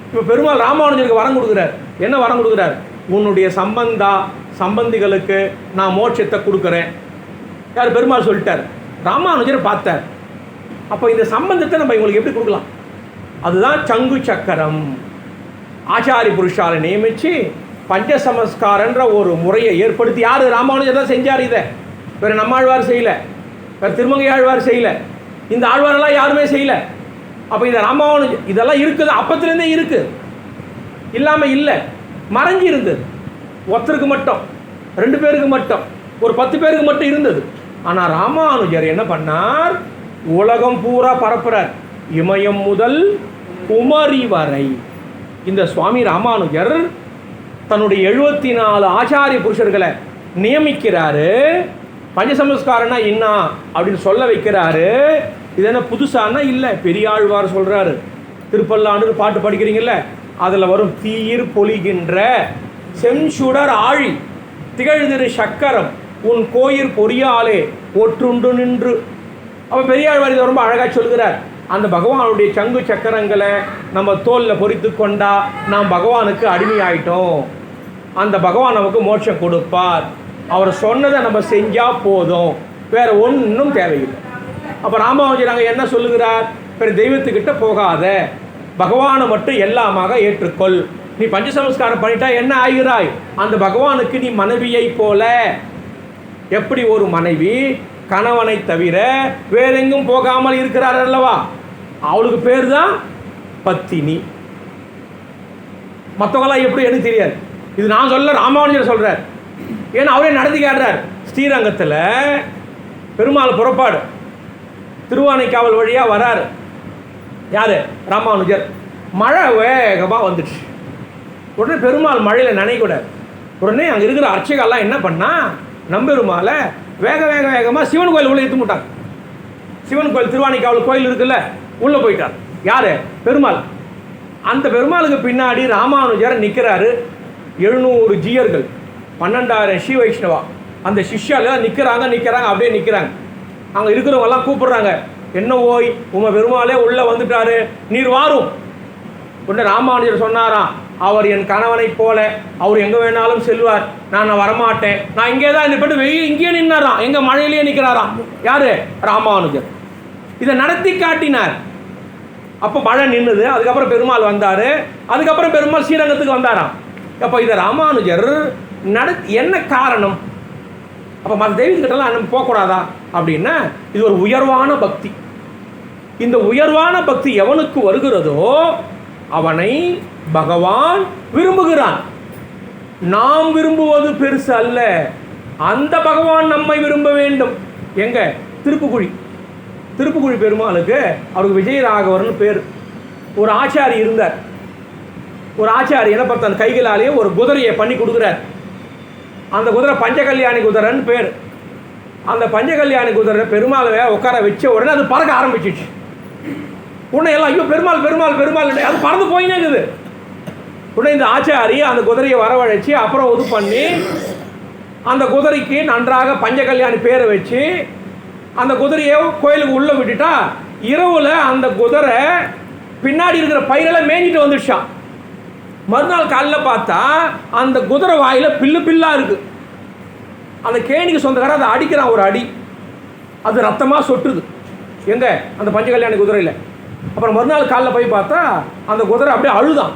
இப்போ பெருமாள் ராமானுஜருக்கு வரம் கொடுக்குறார். என்ன வரம் கொடுக்குறார்? உன்னுடைய சம்பந்திகளுக்கு நான் மோட்சத்தை கொடுக்குறேன். யார்? பெருமாள் சொல்லிட்டார். ராமானுஜர் பார்த்தார். அப்போ இந்த சம்பந்தத்தை நம்ம இவங்களுக்கு எப்படி கொடுக்கலாம்? அதுதான் சங்கு சக்கரம். ஆச்சாரி புருஷாலை நியமித்து பஞ்சசமஸ்காரன்ற ஒரு முறையை ஏற்படுத்தி யார்? ராமானுஜர் தான் செஞ்சார். இதை வேறு நம்மாழ்வார் செய்யலை, வேறு திருமங்கை ஆழ்வார் செய்யலை, இந்த ஆழ்வாரெல்லாம் யாருமே செய்யலை. அப்போ இந்த ராமானுஜர் இதெல்லாம் இருக்குது, அப்பத்துலேருந்தே இருக்குது, இல்லாமல் இல்லை, மறைஞ்சி இருந்தது. ஒருத்தருக்கு மட்டும், 2 பேருக்கு மட்டும், ஒரு 10 பேருக்கு மட்டும் இருந்தது. ஆனால் ராமானுஜர் என்ன பண்ணார்? உலகம் பூரா பரப்புறார். இமயம் முதல் குமரி வரை இந்த சுவாமி ராமானுஜர் தன்னுடைய 74 ஆச்சாரிய புருஷர்களை நியமிக்கிறாரு. பஞ்சசமஸ்காரனா என்ன அப்படின்னு சொல்ல வைக்கிறாரு. இது என்ன புதுசானா? இல்லை, பெரியாழ்வார் சொல்கிறாரு. திருப்பல்லாண்டு பாட்டு படிக்கிறீங்கல்ல, அதில் வரும் தீயிர் பொலிகின்ற செம்சுடர் ஆழி திகழ்திரு சக்கரம் உன் கோயிற் பொறியாலே ஒற்றுண்டு நின்று. அப்போ பெரியாழ்வார் இதை ரொம்ப அழகாக சொல்கிறார். அந்த பகவானுடைய சங்கு சக்கரங்களை நம்ம தோலில் பொறித்து கொண்டா நாம் பகவானுக்கு அடிமையாயிட்டோம். அந்த பகவான் நமக்கு மோட்சம் கொடுப்பார். அவர் சொன்னதை நம்ம செஞ்சால் போதும், வேறு ஒன்றும் தேவையில்லை. அப்போ ராமானுஜர் அங்கே என்ன சொல்லுகிறார்? வேறு தெய்வத்துக்கிட்ட போகாத, பகவானை மட்டும் எல்லாமாக ஏற்றுக்கொள். நீ பஞ்சசமஸ்காரம் பண்ணிட்டா என்ன ஆகிறாய்? அந்த பகவானுக்கு நீ மனைவியை போல. எப்படி ஒரு மனைவி கணவனை தவிர வேறெங்கும் போகாமல் இருக்கிறார் அல்லவா, அவளுக்கு பேர் தான் பத்தினி. மற்றவங்களாம் எப்படி எனக்கு தெரியாது, இது நான் சொல்ல, ராமானுஜர் சொல்கிறார். ஏன்னா அவரே நடத்தி காட்டுறார். ஸ்ரீரங்கத்தில் பெருமாள் புறப்பாடு, திருவானைக்காவல் வழியாக வராரு. யார்? ராமானுஜர். மழை வேகமாக வந்துடுச்சு. உடனே பெருமாள் மழையில் நனைக்கூடாது. உடனே அங்கே இருக்கிற அர்ச்சகெல்லாம் என்ன பண்ணால், நம்பெருமாளை வேகமாக சிவன் கோயில் உள்ளே எடுத்து விட்டாங்க. சிவன் கோயில், திருவானைக்காவல் கோயில் இருக்குல்ல, உள்ளே போயிட்டார். யார்? பெருமாள். அந்த பெருமாளுக்கு பின்னாடி ராமானுஜர் நிற்கிறாரு. 700 ஜீயர்கள், 12,000 ஸ்ரீ வைஷ்ணவா, அந்த சிஷ்யாலாம் நிற்கிறாங்க. அப்படியே நிற்கிறாங்க. அங்கே இருக்கிறவங்கெல்லாம் கூப்பிடுறாங்க. என்ன ஓய், உங்கள் பெருமாளே உள்ளே வந்துட்டாரு, நீர் வாரும். உடனே ராமானுஜர் சொன்னாராம், அவர் என் கணவனை போல, அவர் எங்கே வேணாலும் செல்வார், நான் வரமாட்டேன், நான் இங்கே தான் நிற்பட்டு வெயில் இங்கேயே நின்னாராம், எங்கள் மழையிலேயே நிற்கிறாராம். யார்? ராமானுஜர். இதை நடத்தி காட்டினார். அப்போ மழை நின்றுது. அதுக்கப்புறம் பெருமாள் வந்தார். அதுக்கப்புறம் பெருமாள் ஸ்ரீரங்கத்துக்கு வந்தாராம். அப்போ இதை ராமானுஜர் என்ன காரணம்? அப்போ மற்ற தெய்வத்துக்கிட்டலாம் நம்ம போகக்கூடாதா அப்படின்னா, இது ஒரு உயர்வான பக்தி. இந்த உயர்வான பக்தி எவனுக்கு வருகிறதோ அவனை பகவான் விரும்புகிறான். நாம் விரும்புவது பெருசு அல்ல, அந்த பகவான் நம்மை விரும்ப வேண்டும். எங்க? திருப்புக்குழி பெருமாளுக்கு, அவருக்கு விஜயராகவர்னு பேர். ஒரு ஆச்சாரி இருந்தார். ஒரு ஆச்சாரி என்ன பார்த்தான், கைகளாலேயே ஒரு குதிரையை பண்ணி கொடுக்குறார். அந்த குதிரை பஞ்சகல்யாணி குதிரைன்னு பேர். அந்த பஞ்சகல்யாணி குதிரை பெருமாளை உட்கார வச்ச உடனே அது பறக்க ஆரம்பிச்சிச்சு. உடனே எல்லாம் ஐயோ பெருமாள் பெருமாள் பெருமாள், அது பறந்து போயினே இருக்குது. உடனே இந்த ஆச்சாரி அந்த குதிரையை வரவழைச்சி அப்புறம் இது பண்ணி அந்த குதிரைக்கு நன்றாக பஞ்சகல்யாணி பேரை வச்சு அந்த குதிரையை கோயிலுக்கு உள்ளே விட்டுட்டா, இரவில் அந்த குதிரை பின்னாடி இருக்கிற பயிரெல்லாம் மேய்ஞ்சிட்டு வந்துடுச்சான். மறுநாள் காலையில் பார்த்தா அந்த குதிரை வாயில் பில்லு பில்லாக இருக்குது. அந்த கேணிக்கு சொந்தக்காரன் அதை அடிக்கிறான் ஒரு அடி, அது ரத்தமாக சொட்டுது எங்கே அந்த பஞ்சகல்யாணி குதிரையில். அப்புறம் மறுநாள் காலையில் போய் பார்த்தா அந்த குதிரை அப்படியே அழுதான்.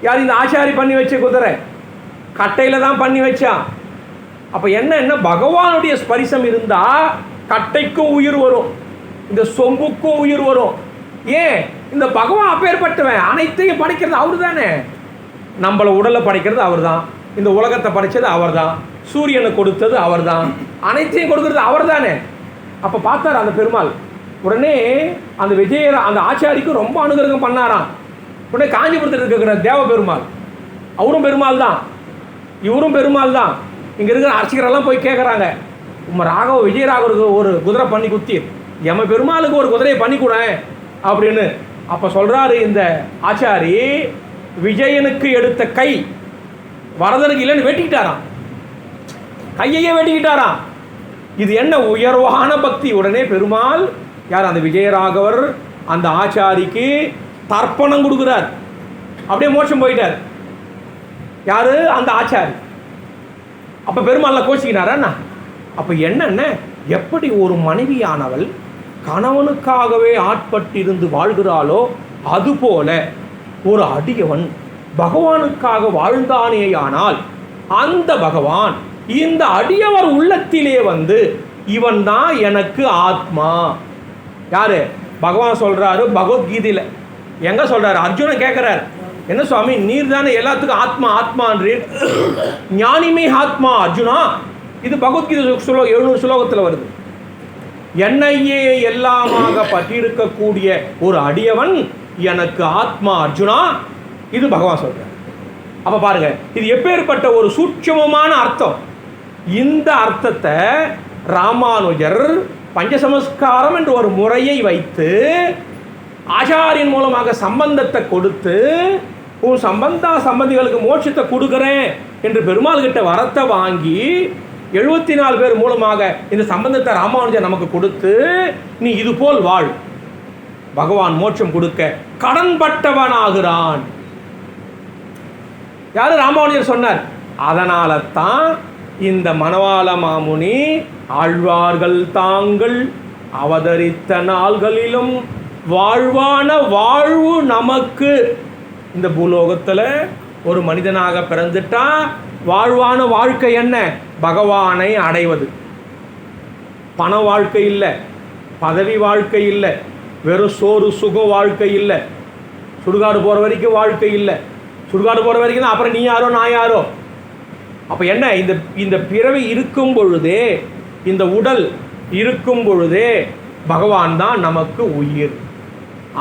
யார்? இந்த ஆச்சாரி பண்ணி வச்ச குதிரை, கட்டையில் தான் பண்ணி வச்சான். அப்போ என்ன பகவானுடைய ஸ்பரிசம் இருந்தால் கட்டைக்கும் உயிர் வரும், இந்த சொம்புக்கும் உயிர் வரும். ஏன்? இந்த பகவான் அப்பேற்பட்டவன், அனைத்தையும் படைக்கிறது அவர் தானே. நம்மளை உடலை படைக்கிறது அவர் தான், இந்த உலகத்தை படைத்தது அவர் தான், சூரியனை கொடுத்தது அவர் தான், அனைத்தையும் கொடுக்கறது அவர் தானே. அப்போ பார்த்தார் அந்த பெருமாள். உடனே அந்த அந்த ஆச்சாரிக்கு ரொம்ப அனுகிரகம் பண்ணாராம். உடனே காஞ்சிபுரத்தில் இருக்கிற தேவ பெருமாள், அவரும் பெருமாள் தான், இவரும் பெருமாள் தான். இங்கே இருக்கிற அர்ச்சகரெல்லாம் போய் கேட்குறாங்க, ராகவ விஜயராகவருக்கு ஒரு குதிரை பண்ணி குத்தி எம பெருமாளுக்கு ஒரு குதிரையை பண்ணி கூட அப்படின்னு. அப்போ சொல்கிறாரு இந்த ஆச்சாரி, விஜயனுக்கு எடுத்த கை வரதனுக்கு இல்லைன்னு வெட்டிக்கிட்டாராம், கையையே வெட்டிக்கிட்டாராம். இது என்ன உயர்வான பக்தி. உடனே பெருமாள் யார்? அந்த விஜயராகவர் அந்த ஆச்சாரிக்கு தர்ப்பணம் கொடுக்குறார். அப்படியே மோட்சம் போயிட்டார். யாரு? அந்த ஆச்சாரி. அப்போ பெருமாள்ல கோச்சிக்கினாரா? அப்போ என்னென்ன, எப்படி ஒரு மனைவியானவள் கணவனுக்காகவே ஆட்பட்டிருந்து வாழ்கிறாளோ அதுபோல ஒரு அடியவன் பகவானுக்காக வாழ்ந்தானேயானால் அந்த பகவான் இந்த அடியவர் உள்ளத்திலே வந்து இவன் தான் எனக்கு ஆத்மா. யாரு? பகவான் சொல்றாரு பகவத்கீதையில். எங்க சொல்றாரு? அர்ஜுனன் கேட்கிறார், என்ன சுவாமி நீர் தானே எல்லாத்துக்கும் ஆத்மா ஆத்மான்றீர், ஞானிமே ஆத்மா அர்ஜுனா. இது பகவத்கீதை 700 ஸ்லோகத்தில் வருது. என்னையே எல்லாமாக பற்றியிருக்கக்கூடிய ஒரு அடியவன் எனக்கு ஆத்மா அர்ஜுனா, இது பகவான் சொல்றார். அப்ப பாருங்க, இது எப்பேற்பட்ட ஒரு சூட்சமமான அர்த்தம். இந்த அர்த்தத்தை ராமானுஜர் பஞ்சசமஸ்காரம் என்ற ஒரு முறையை வைத்து ஆச்சாரியன் மூலமாக சம்பந்தத்தை கொடுத்து, உன் சம்பந்திகளுக்கு மோட்சத்தை கொடுக்குறேன் என்று பெருமாள் கிட்ட வரத்தை வாங்கி 74 பேர் மூலமாக இந்த சம்பந்தத்தை ராமானுஜர் நமக்கு கொடுத்து, நீ இது போல் வாழ், பகவான் மோட்சம் கொடுக்க கடன்பட்டவனாகிறான். யாரு? ராமானுஜர் சொன்னார். அதனால தான் இந்த மணவாள மாமுனி ஆழ்வார்கள் தாங்கள் அவதரித்த நாள்களிலும் வாழ்வான வாழ்வு நமக்கு. இந்த பூலோகத்தில் ஒரு மனிதனாக பிறந்துட்டா வாழ்வான வாழ்க்கை என்ன? பகவானை அடைவது. பண வாழ்க்கை இல்லை, பதவி வாழ்க்கை இல்லை, வெறும் சோறு சுக வாழ்க்கை இல்லை, சுடுகாடு போகிற வரைக்கும் வாழ்க்கை இல்லை. சுடுகாடு போகிற வரைக்கும் தான், அப்புறம் நீ யாரோ நான் யாரோ. அப்போ என்ன, இந்த பிறவி இருக்கும் பொழுதே, இந்த உடல் இருக்கும் பொழுதே பகவான் தான் நமக்கு உயிர்.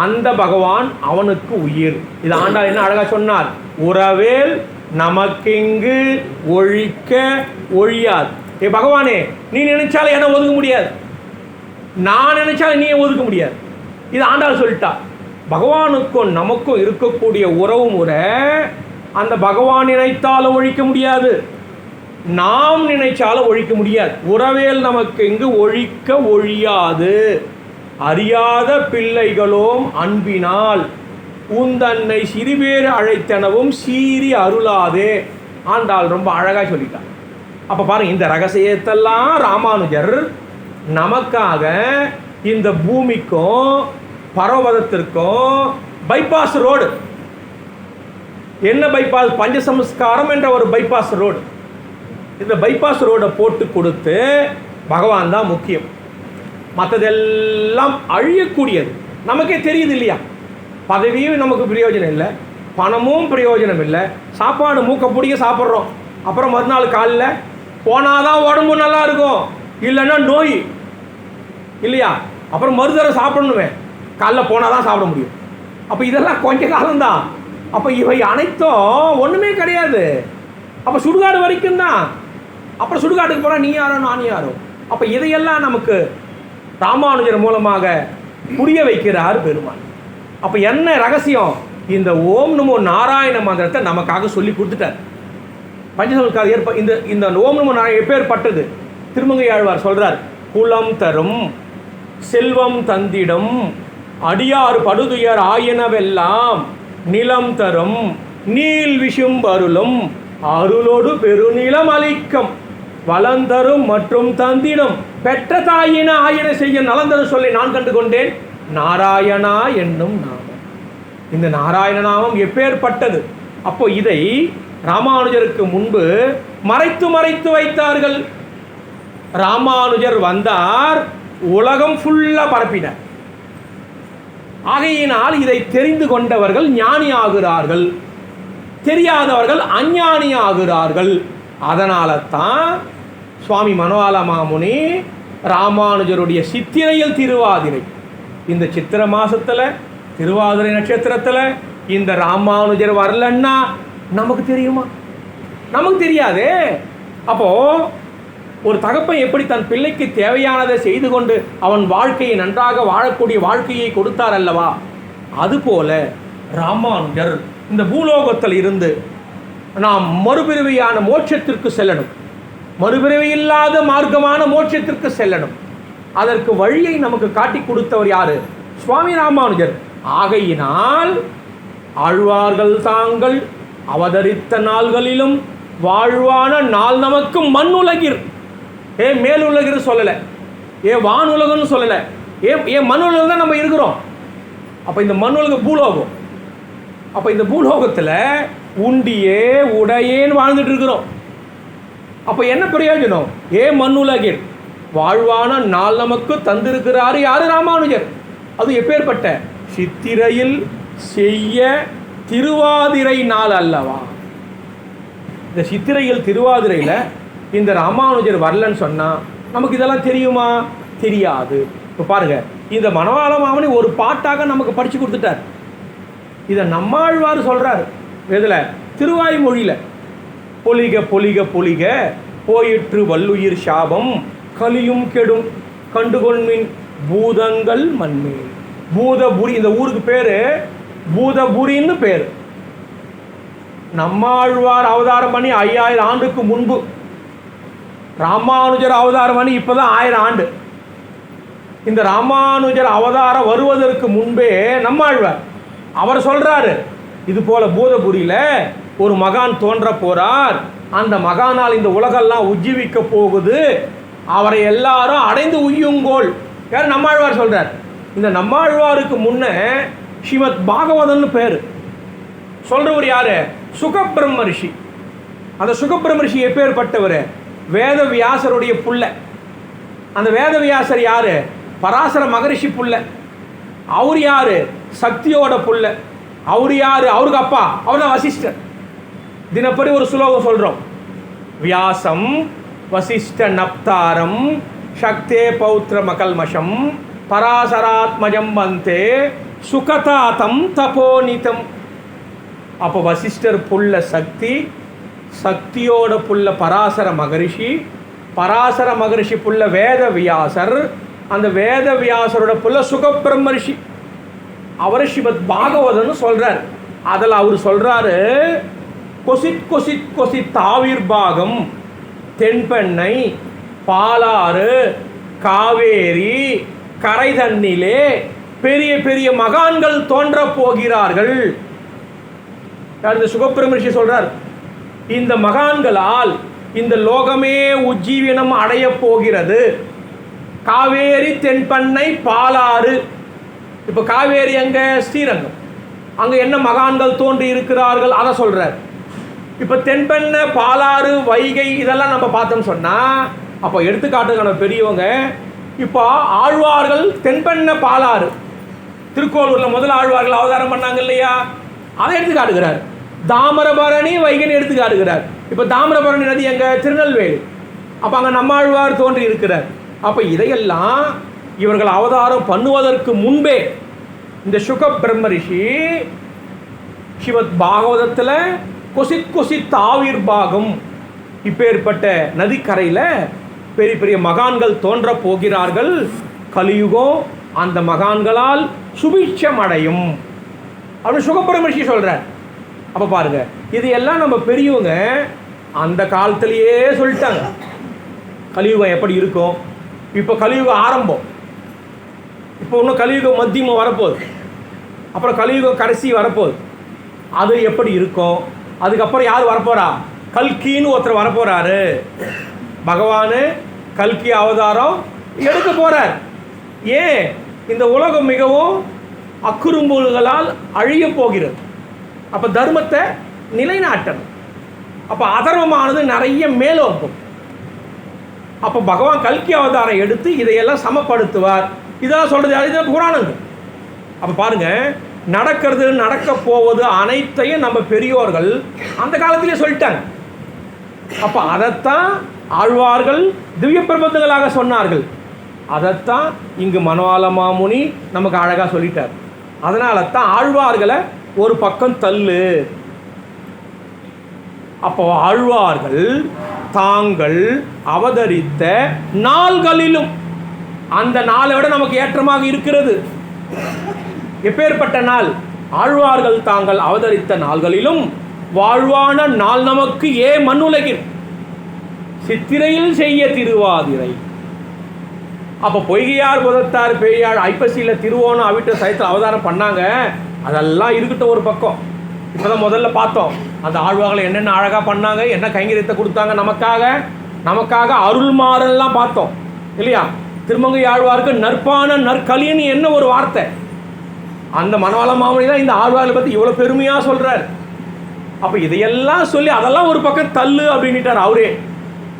அந்த பகவான் அவனுக்கு உயிர். இது ஆண்டாள் என்ன அழகா சொன்னார், உறவேல் நமக்கிங்கு ஒழிக்க ஒழியாது. ஏ பகவானே, நீ நினைச்சாலும் என்ன ஒதுக்க முடியாது, நான் நினைச்சாலும் நீ ஒதுக்க முடியாது. இது ஆண்டாள் சொல்லிட்டா. பகவானுக்கும் நமக்கும் இருக்கக்கூடிய உறவு முறை அந்த பகவான் நினைத்தாலும் ஒழிக்க முடியாது, நாம் நினைச்சாலும் ஒழிக்க முடியாது. உறவேல் நமக்கு இங்கு ஒழிக்க ஒழியாது. அறியாத பிள்ளைகளோம் அன்பினால் உந்தன்னை சிறுபேறு அழைத்தனவும் சீறி அருளாதே. ஆண்டாள் ரொம்ப அழகாக சொல்லிட்டான். அப்போ பாருங்க, இந்த ரகசியத்தெல்லாம் ராமானுஜர் நமக்காக இந்த பூமிக்கும் பரவதத்திற்கும் பைபாஸ் ரோடு. என்ன பைபாஸ்? பஞ்சசம்ஸ்காரம் என்ற ஒரு பைபாஸ் ரோடு. இந்த பைபாஸ் ரோடை போட்டு கொடுத்து, பகவான் தான் முக்கியம், மற்றதெல்லாம் அழியக்கூடியது. நமக்கே தெரியுது இல்லையா? பதவியும் நமக்கு பிரயோஜனம் இல்லை, பணமும் பிரயோஜனம் இல்லை, சாப்பாடு மூக்க பிடிக்க சாப்பிட்றோம், அப்புறம் மறுநாள் காலையில் போனாதான் உடம்பு நல்லா இருக்கும், இல்லைன்னா நோய் இல்லையா? அப்புறம் மறுதர சாப்பிடணுமே, காலைல போனால் தான் சாப்பிட முடியும். அப்போ இதெல்லாம் கொஞ்ச காலம்தான். அப்போ இவை அனைத்தும் ஒன்றுமே கிடையாது. அப்போ சுடுகாடு வரைக்கும் தான். அப்புறம் சுடுகாட்டுக்கு போனால் நீ யாரோ நான் யாரோ. அப்போ இதையெல்லாம் நமக்கு ராமானுஜர் மூலமாக புரிய வைக்கிறார் பெருமாள். அப்போ என்ன ரகசியம்? இந்த ஓம் நமோ நாராயண மந்திரத்தை நமக்காக சொல்லி கொடுத்துட்டார். பஞ்சசமுத்கார இந்த ஓம் நமோ நாராயண எப்பேற்பட்டது? திருமங்கை ஆழ்வார் சொல்றார், குலம் தரும் செல்வம் தந்திடம் அடியார் படுதுயர் ஆயனவெல்லாம் நிலம் தரும் நீல் விஷும் அருளும் அருளோடு பெருநிலம் அளிக்கம் வளந்தரும் மற்றும் தந்திடம் பெற்ற தாயின ஆயன செய்ய நலந்தரும் சொல்லி நான் கண்டு கொண்டேன் நாராயணா என்னும் நாமம். இந்த நாராயண நாமம் எப்பேற்பட்டது? அப்போ இதை ராமானுஜருக்கு முன்பு மறைத்து மறைத்து வைத்தார்கள். ராமானுஜர் வந்தார், உலகம் ஃபுல்லாக பரப்பினார். ஆகையினால் இதை தெரிந்து கொண்டவர்கள் ஞானி ஆகிறார்கள், தெரியாதவர்கள் அஞ்ஞானி ஆகிறார்கள். அதனால தான் சுவாமி மனோவால மாமுனி ராமானுஜருடைய சித்திரையில் திருவாதிரை, இந்த சித்திர மாசத்தில் திருவாதிரை நட்சத்திரத்தில் இந்த ராமானுஜர் வரலன்னா நமக்கு தெரியுமா? நமக்கு தெரியாதே. அப்போ ஒரு தகப்பன் எப்படி தன் பிள்ளைக்கு தேவையானதை செய்து கொண்டு அவன் வாழ்க்கையை நன்றாக வாழக்கூடிய வாழ்க்கையை கொடுத்தார் அல்லவா, அதுபோல ராமானுஜர் இந்த பூலோகத்தில் இருந்து நாம் மறுபிறவியான மோட்சத்திற்கு செல்லணும், மறுபிறவி இல்லாத மார்க்கமான மோட்சத்திற்கு செல்லணும். அதற்கு வழியை நமக்கு காட்டி கொடுத்தவர் யாரு? சுவாமி ராமானுஜர். ஆகையினால் ஆழ்வார்கள் தாங்கள் அவதரித்த நாள்களிலும் வாழ்வான நாள் நமக்கு மண் உலகிர், மேல் உலகிர் சொல்லலை, வான் உலகம்னு சொல்லலை, மண் உலகம் தான் நம்ம இருக்கிறோம். அப்போ இந்த மண் உலக பூலோகம். அப்போ இந்த பூலோகத்தில் உண்டியே உடையேன்னு வாழ்ந்துட்டு இருக்கிறோம். அப்போ என்ன பிரயோஜனம்? மண் உலகில் வாழ்வான நாள் நமக்கு தந்திருக்கிறாரு யாரு? ராமானுஜர். அது எப்பேற்பட்ட சித்திரையில் செய்ய திருவாதிரை நாள் அல்லவா? இந்த சித்திரையில் திருவாதிரையில் இந்த ராமானுஜர் வரலன்னு சொன்னால் நமக்கு இதெல்லாம் தெரியுமா? தெரியாது. இப்போ பாருங்க, இந்த மனோவால மாமுனி ஒரு பாட்டாக நமக்கு படித்து கொடுத்துட்டார். இதை நம்மாழ்வார் சொல்கிறார். இதில் திருவாய்மொழியில் பொலிக பொலிக பொலிக போயிற்று வல்லுயிர் சாபம் கலியும் கெடும் கண்டுகொள்மின் பூதங்கள் மண்மேல். பூதபுரி, இந்த ஊருக்கு பேர் பூதபுரின்னு பேர். நம்மாழ்வார் அவதாரம் பண்ணி 5000 ஆண்டுக்கு முன்பு, ராமானுஜர் அவதாரம் பண்ணி இப்போ தான் 1000 ஆண்டு. இந்த ராமானுஜர் அவதாரம் வருவதற்கு முன்பே நம்மாழ்வார் அவர் சொல்கிறாரு, இது போல் பூதபுரியில் ஒரு மகான் தோன்ற போகிறார், அந்த மகானால் இந்த உலகெல்லாம் உஜ்ஜீவிக்க போகுது, அவரை எல்லாரும் அடைந்து உய்யுங்கோள். யார்? நம்மாழ்வார் சொல்கிறார். இந்த நம்மாழ்வாருக்கு முன்னே ஸ்ரீமத் பாகவதன்னு பேர் சொல்கிறவர் யார்? சுகபிரம்ம ரிஷி. அந்த சுகபிரம்ம ரிஷி எப்பேற்பட்டவர்? வேத வியாசருடைய புள்ள. அந்த வேத வியாசர் யார்? பராசர மகரிஷி புள்ள. அவர் யார்? சக்தியோட புள்ள. அவர் யார்? அவருக்கு அப்பா அவர் தான் வசிஷ்டர். தினப்படி ஒரு சுலோகம் சொல்கிறோம், வியாசம் வசிஷ்ட நப்தாரம் சக்தே பௌத்திர மகல்மஷம் பராசராத்மஜம் வந்தே சுகதாதம் தபோனிதம். அப்போ வசிஷ்டர் புள்ள சக்தி, சக்தியோட புள்ள பராசர மகரிஷி, பராசர மகரிஷி புள்ள வேத வியாசர், அந்த வேத வியாசரோட புள்ள சுகபிரம்ம ரிஷி. அவர் ஸ்ரீமத் பாகவதன்னு சொல்கிறார். அதில் அவர் சொல்கிறாரு, கொசித் கொசித் கொசித் தாவிர்பாகம் தென்பெண்ணை பாலாறு காவேரி கரை தண்ணிலே பெரிய பெரிய மகான்கள் தோன்ற போகிறார்கள். சுகபிரம்ம ரிஷி சொல்றார், இந்த மகான்களால் இந்த லோகமே உஜ்ஜீவனம் அடைய போகிறது. காவேரி தென்பெண்ணை பாலாறு. இப்போ காவேரி அங்க ஸ்ரீரங்கம், அங்கே என்ன மகான்கள் தோன்றி இருக்கிறார்கள் அதை சொல்றார். இப்போ தென்பெண்ணை பாலாறு வைகை இதெல்லாம் நம்ம பார்த்தோம்னு சொன்னால், அப்போ எடுத்துக்காட்டுக்கான பெரியவங்க, இப்போ ஆழ்வார்கள் தென்பெண்ணை பாலாறு திருக்கோளூரில் முதல் ஆழ்வார்கள் அவதாரம் பண்ணாங்க இல்லையா, அதை எடுத்து காட்டுகிறார். தாமிரபரணி வைகைன்னு எடுத்து காட்டுகிறார். இப்போ தாமிரபரணி நதி எங்கே? திருநெல்வேலி. அப்போ அங்கே நம்மாழ்வார் தோன்றி இருக்கிறார். அப்போ இதையெல்லாம் இவர்கள் அவதாரம் பண்ணுவதற்கு முன்பே இந்த சுக பிரம்ம ரிஷி ஸ்ரீமத் பாகவதத்தில் கொசித் ஆவிர் பாகம், இப்பேற்பட்ட நதிக்கரையில் பெரிய பெரிய மகான்கள் தோன்ற போகிறார்கள். கலியுகம் அந்த மகான்களால் சுபிட்சம் அடையும் அப்படின்னு சுகபிரமர்ஷி சொல்கிறார். அப்போ பாருங்க, இது எல்லாம் நம்ம பெரியவங்க அந்த காலத்திலேயே சொல்லிட்டாங்க கலியுகம் எப்படி இருக்கும். இப்போ கலியுகம் ஆரம்பம், இப்போ இன்னும் கலியுகம் மத்தியமாக வரப்போகுது, அப்புறம் கலியுகம் கடைசி வரப்போகுது. அது எப்படி இருக்கும்? அதுக்கப்புறம் யார் வரப்போறா? கல்கின்னு ஒருத்தர் வரப்போறாரு. பகவான் கல்கி அவதாரம் எடுக்க போறார். ஏன்? இந்த உலகம் மிகவும் அக்குறும்புகளால் அழிய போகிறது. அப்போ தர்மத்தை நிலைநாட்டணும். அப்போ அதர்மமானது நிறைய மேலோங்கும். அப்போ பகவான் கல்கி அவதாரம் எடுத்து இதையெல்லாம் சமப்படுத்துவார். இதெல்லாம் சொல்கிறது யார்? இதெல்லாம் புராணங்கள். அப்போ பாருங்கள், நடக்கிறது நடக்க போவது அனைத்தையும் நம்ம பெரியோர்கள் அந்த காலத்திலே சொல்லிட்டாங்க. அப்போ அதைத்தான் ஆழ்வார்கள் திவ்ய பிரபந்தங்களாக சொன்னார்கள். அதைத்தான் இங்கு மனவாள மாமுனி நமக்கு அழகாக சொல்லிட்டார். அதனால தான் ஆழ்வார்களை ஒரு பக்கம் தள்ளு. அப்போ ஆழ்வார்கள் தாங்கள் அவதரித்த நாள்களிலும் அந்த நாளை விட நமக்கு ஏற்றமாக இருக்கிறது. எப்பேற்பட்ட நாள்? ஆழ்வார்கள் தாங்கள் அவதரித்த நாள்களிலும் வாழ்வான நாள் நமக்கு மண்ணுலகில் சித்திரையில் செய்ய திருவாதிரை. அப்போ பொய்கையார் புதத்தார் பெய்யாள் ஐப்பசியில் திருவோணம் அவிட்ட சயத்தில் அவதாரம் பண்ணாங்க. அதெல்லாம் இருக்கட்டும் ஒரு பக்கம். இப்போதான் முதல்ல பார்த்தோம் அந்த ஆழ்வார்களை என்னென்ன அழகாக பண்ணாங்க, என்ன கைங்கரியத்தை கொடுத்தாங்க நமக்காக அருள்மாறெல்லாம் பார்த்தோம் இல்லையா? திருமங்கை ஆழ்வாருக்கு நற்பான நற்கலின்னு என்ன ஒரு வார்த்தை. அந்த மனவாள மாமுனி தான் இந்த ஆழ்வார்களை பற்றி இவ்வளோ பெருமையாக சொல்கிறார். அப்போ இதையெல்லாம் சொல்லி அதெல்லாம் ஒரு பக்கம் தள்ளு அப்படின்ட்டார் அவரே.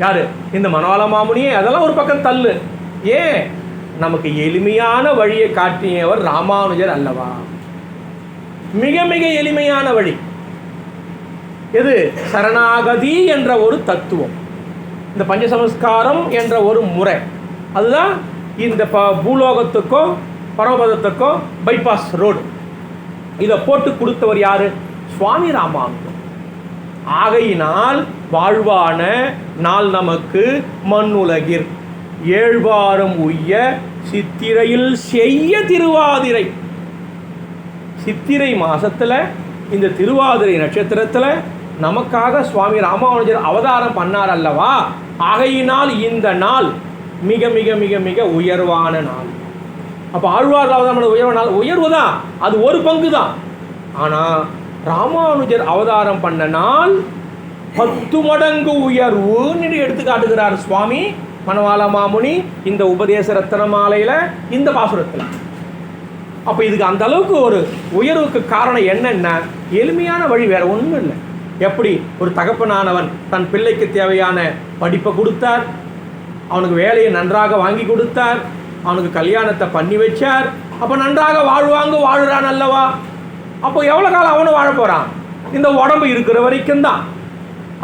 யார்? இந்த மனவாள மாமுனியே அதெல்லாம் ஒரு பக்கம் தள்ளு. ஏன்? நமக்கு எளிமையான வழியை காட்டியவர் ராமானுஜர் அல்லவா? மிக மிக எளிமையான வழி எது? சரணாகதி என்ற ஒரு தத்துவம், இந்த பஞ்சசமஸ்காரம் என்ற ஒரு முறை. அதுதான் இந்த பூலோகத்துக்கும் பரமபதத்துக்கும் பைபாஸ் ரோடு. இதை போட்டு கொடுத்தவர் யாரு? சுவாமி ராமானுஜர். ஆகையினால் வாழ்வான நாள் நமக்கு மண்ணுலகிர் ஏழ்வாரம் உய்ய சித்திரையில் செய்ய திருவாதிரை. சித்திரை மாசத்தில் இந்த திருவாதிரை நட்சத்திரத்தில் நமக்காக சுவாமி ராமானுஜர் அவதாரம் பண்ணார் அல்லவா? ஆகையினால் இந்த நாள் மிக மிக மிக மிக உயர்வான நாள். அப்போ ஆழ்வார் அவதாரம் உயர்வான நாள், உயர்வு தான், அது ஒரு பங்கு தான். ஆனால் ராமானுஜர் அவதாரம் பண்ண நாள் 10 மடங்கு உயர்வுன்னு எடுத்து காட்டுகிறார் சுவாமி மனவாள மாமுனி இந்த உபதேச ரத்தன மாலையில், இந்த பாசுரத்தில். அப்போ இதுக்கு அந்த அளவுக்கு ஒரு உயர்வுக்கு காரணம் என்னென்ன? எளிமையான வழி, வேறு ஒன்றும் இல்லை. எப்படி ஒரு தகப்பனானவன் தன் பிள்ளைக்கு தேவையான படிப்பை கொடுத்தார், அவனுக்கு வேலையை நன்றாக வாங்கி கொடுத்தார், அவனுக்கு கல்யாணத்தை பண்ணி வச்சார். அப்போ நன்றாக வாழுறான் அல்லவா? அப்போ எவ்வளோ காலம் அவனும் வாழ போகிறான்? இந்த உடம்பு இருக்கிற வரைக்கும் தான்.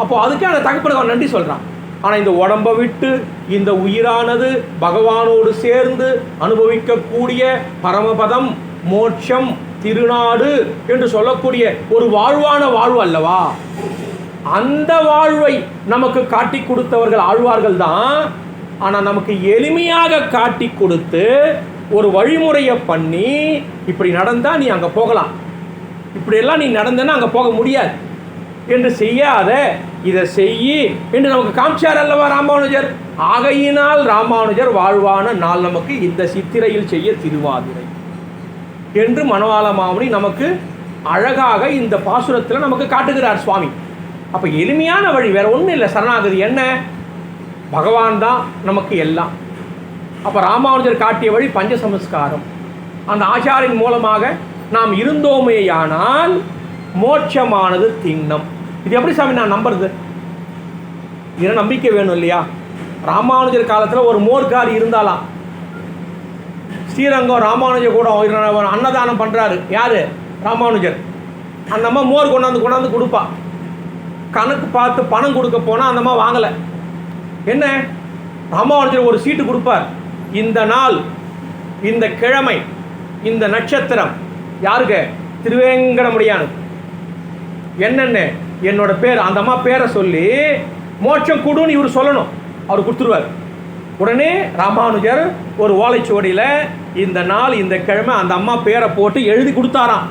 அப்போ அதுக்கே அந்த தகப்பனுக்கு அவன் நன்றி சொல்கிறான். ஆனால் இந்த உடம்பை விட்டு இந்த உயிரானது பகவானோடு சேர்ந்து அனுபவிக்கக்கூடிய பரமபதம், மோட்சம், திருநாடு என்று சொல்லக்கூடிய ஒரு வாழ்வான வாழ்வு அல்லவா? அந்த வாழ்வை நமக்கு காட்டி கொடுத்தவர்கள் ஆழ்வார்கள் தான். ஆனால் நமக்கு எளிமையாக காட்டி கொடுத்து ஒரு வழிமுறையை பண்ணி, இப்படி நடந்தால் நீ அங்கே போகலாம், இப்படியெல்லாம் நீ நடந்தேன்னா அங்கே போக முடியாது என்று செய்யாத இதை செய்யி என்று நமக்கு காமிச்சார் அல்லவா ராமானுஜர். ஆகையினால் ராமானுஜர் வாழ்வான நாள் நமக்கு இந்த சித்திரையில் செய்ய திருவாதிரை என்று மனவாள மாமுனி நமக்கு அழகாக இந்த பாசுரத்தில் நமக்கு காட்டுகிறார் சுவாமி. அப்போ எளிமையான வழி, வேற ஒன்றும் இல்லை. சரணாகதி என்ன? பகவான் தான் நமக்கு எல்லாம். அப்போ ராமானுஜர் காட்டிய வழி பஞ்சசமஸ்காரம். அந்த ஆச்சாரின் மூலமாக நாம் இருந்தோமேயானால் மோட்சமானது திண்ணம். இது எப்படி சாமி நான் நம்புறது? இது நம்பிக்கை வேணும் இல்லையா? ராமானுஜர் காலத்தில் ஒரு மோர்காரி இருந்தாலாம். ஸ்ரீரங்கம் ராமானுஜர் கூட அன்னதானம் பண்ணுறாரு. யார்? ராமானுஜர். அந்த அம்மா மோர் கொண்டாந்து கொடுப்பா. கணக்கு பார்த்து பணம் கொடுக்க போனால் அந்த அம்மா வாங்கலை. என்ன? ராமானுஜர் ஒரு சீட்டு கொடுப்பார். இந்த நாள், இந்த கிழமை, இந்த நட்சத்திரம் யாருக்கு? திருவேங்கடமுடியானுக்கு. என்னென்ன என்னோட பேர், அந்த அம்மா பேரை சொல்லி மோட்சம் கொடுன்னு இவர் சொல்லணும். அவர் கொடுத்துருவார். உடனே ராமானுஜர் ஒரு ஓலைச்சுவடியில் இந்த நாள் இந்த கிழமை அந்த அம்மா பேரை போட்டு எழுதி கொடுத்தாராம்.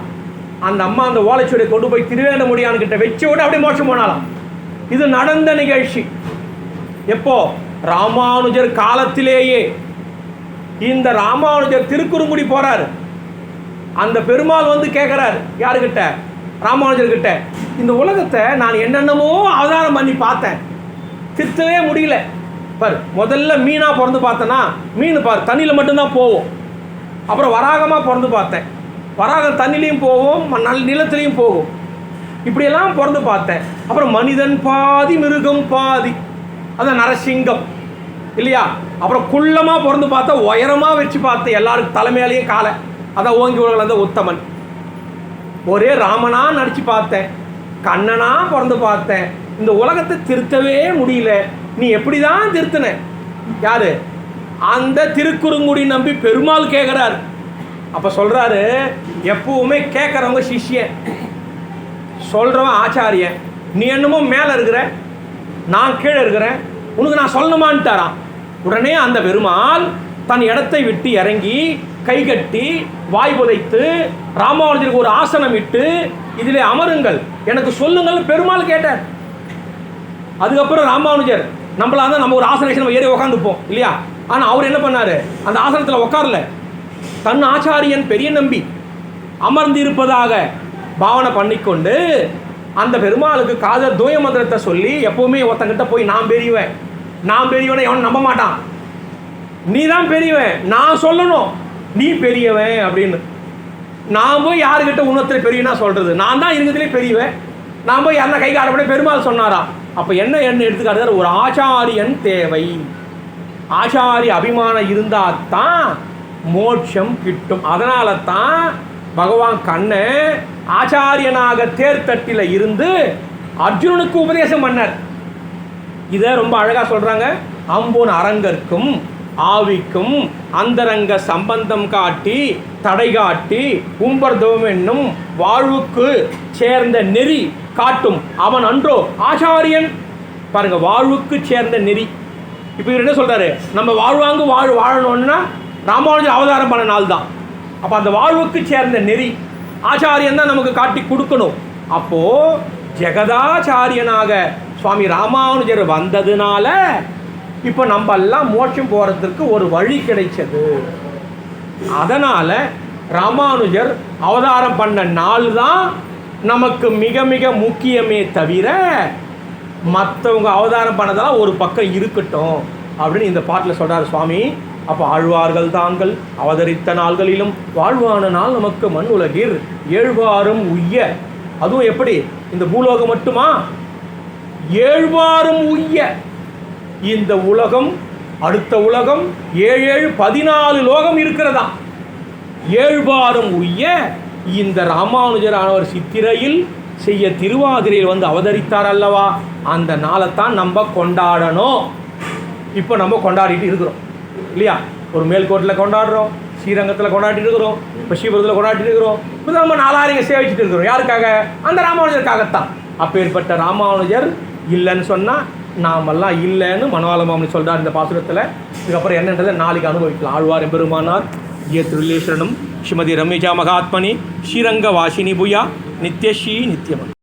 அந்த அம்மா அந்த ஓலைச்சுவடியை கொண்டு போய் திருவேண்டமுடியான்கிட்ட வச்சு விட அப்படியே மோட்சம் போனாலாம். இது நடந்த நிகழ்ச்சி. எப்போ? ராமானுஜர் காலத்திலேயே. இந்த ராமானுஜர் திருக்குறுங்குடி போறாரு. அந்த பெருமாள் வந்து கேட்குறாரு யாருக்கிட்ட? ராமானுஜர்கிட்ட. இந்த உலகத்தை நான் என்னென்னமோ அவதாரம் பண்ணி பார்த்தேன், திருத்தவே முடியல. பார், முதல்ல மீனாக பிறந்து பார்த்தேன்னா மீன் பார் தண்ணியில் மட்டும்தான் போவோம். அப்புறம் வராகமாக பிறந்து பார்த்தேன், வராகம் தண்ணிலையும் போவோம், நிலத்துலையும் போகும். இப்படியெல்லாம் பிறந்து பார்த்தேன். அப்புறம் மனிதன் பாதி மிருகம் பாதி, அதான் நரசிங்கம் இல்லையா? அப்புறம் குள்ளமாக பிறந்து பார்த்தா உயரமாக வச்சு பார்த்தேன், எல்லாருக்கும் தலைமையிலையும் காலை, அதான் ஓங்கி உலகில் அந்த உத்தமன். ஒரே ராமனா நடிச்சு பார்த்தேன், கண்ணனா பிறந்து பார்த்தேன். இந்த உலகத்தை திருத்தவே முடியல, நீ எப்படி தான் திருத்தின? யாரு? அந்த திருக்குறுங்குடி நம்பி பெருமாள் கேட்குறாரு. அப்போ சொல்கிறாரு, எப்பவுமே கேட்குறவங்க சிஷ்யன், சொல்கிறவன் ஆச்சாரியன். நீ என்னமோ மேலே இருக்கிற, நான் கீழே இருக்கிறேன், உனக்கு நான் சொல்லணுமான்ட்டாரான். உடனே அந்த பெருமாள் தன் இடத்தை விட்டு இறங்கி கை கட்டி வாய் புதைத்து ராமானுஜருக்கு ஒரு ஆசனம் இட்டு இதிலே அமருங்கள், எனக்கு சொல்லுங்கள் பெருமாள் கேட்டார். அதுக்கப்புறம் ராமானுஜர் நம்மளா தான் நம்ம ஒரு ஆசனம் ஏறி உட்காந்துப்போம் இல்லையா? ஆனால் அவர் என்ன பண்ணார்? அந்த ஆசனத்தில் உட்காரல, தன் ஆச்சாரியன் பெரிய நம்பி அமர்ந்து இருப்பதாக பாவனை பண்ணிக்கொண்டு அந்த பெருமாளுக்கு காதல் தூய மந்திரத்தை சொல்லி, எப்பவுமே ஒருத்தங்கிட்ட போய் நான் பெரியவன் நான் பெரியவனை எவன் நம்ப மாட்டான், நீ தான் பெரியவன், நான் சொல்லணும் நீ பெரியவன் அப்படின்னு. நான் போய் யாருக்கிட்ட உணர்த்துல பெரியவனா சொல்றது? நான் தான் இருக்கிறதுலே பெரியவன். நான் போய் யாருன்னா கை காட்டப்பட பெருமாள் சொன்னாரா? அப்போ என்ன எடுத்துக்காட்டு? ஒரு ஆச்சாரியன் தேவை. ஆச்சாரிய அபிமானம் இருந்தால் தான் மோட்சம் கிட்டும். அதனால தான் பகவான் கண்ணன் ஆச்சாரியனாக தேர்தட்டில் இருந்து அர்ஜுனனுக்கு உபதேசம் பண்ணார். இதை ரொம்ப அழகாக சொல்கிறாங்க. அம்பொன் அரங்கற்கும் ஆவிக்கும் அந்தரங்க சம்பந்தம் காட்டி தடை காட்டி உம்பர்தவம் என்னும் வாழ்வுக்கு சேர்ந்த நெறி காட்டும் அவன் அன்றோ ஆச்சாரியன். பாருங்க, வாழ்வுக்கு சேர்ந்த நெறி. இப்போ இவர் என்ன சொல்றாரு? நம்ம வாழ்வாங்கு வாழணும்னா ராமானுஜர் அவதாரம் பண்ண நாள் தான். அப்போ அந்த வாழ்வுக்கு சேர்ந்த நெறி ஆச்சாரியன் தான் நமக்கு காட்டி கொடுக்கணும். அப்போ ஜெகதாச்சாரியனாக சுவாமி ராமானுஜர் வந்ததுனால இப்போ நம்ம எல்லாம் மோட்சம் போகிறதுக்கு ஒரு வழி கிடைச்சது. அதனால் ராமானுஜர் அவதாரம் பண்ண நாள் தான் நமக்கு மிக மிக முக்கியமே தவிர மற்றவங்க அவதாரம் பண்ணதெல்லாம் ஒரு பக்கம் இருக்கட்டும் அப்படின்னு இந்த பாட்டில் சொல்கிறார் சுவாமி. அப்போ ஆழ்வார்கள் தாங்கள் அவதரித்த நாள்களிலும் வாழ்வான நாள் நமக்கு மண் உலகில் ஏழ்வாரும் உய்ய. அதுவும் எப்படி? இந்த பூலோகம் மட்டுமா? ஏழ்வாரும் உய்ய. இந்த உலகம், அடுத்த உலகம், 7 14 லோகம் இருக்கிறதா. ஏழ்வாரும் உய்ய இந்த ராமானுஜரானவர் சித்திரையில் செய்ய திருவாதிரையில் வந்து அவதரித்தார் அல்லவா, அந்த நாளைத்தான் நம்ம கொண்டாடணும். இப்போ நம்ம கொண்டாடிட்டு இருக்கிறோம் இல்லையா? ஒரு மேல்கோட்டில் கொண்டாடுறோம், ஸ்ரீரங்கத்தில் கொண்டாடிட்டு இருக்கிறோம், இப்போ ஸ்ரீபுரத்தில் கொண்டாடிட்டு இருக்கிறோம். இப்போ நம்ம நாலாரிங்க சேவிச்சுட்டு இருக்கிறோம். யாருக்காக? அந்த ராமானுஜருக்காகத்தான். அப்பேற்பட்ட ராமானுஜர் இல்லைன்னு சொன்னால் நாமெல்லாம் இல்லைன்னு மனவாள மாமனி சொல்கிறார் இந்த பாசுரத்தில். இதுக்கப்புறம் என்னன்றதை நாளைக்கு அனுபவிக்கலாம். ஆழ்வார் எம்பெருமானார் திருலேஸ்வரனும் ஸ்ரீமதி ரம்யஜா மகாத்மனி ஸ்ரீரங்க வாசினி புயா நித்யஸ்ரீ நித்யமன்.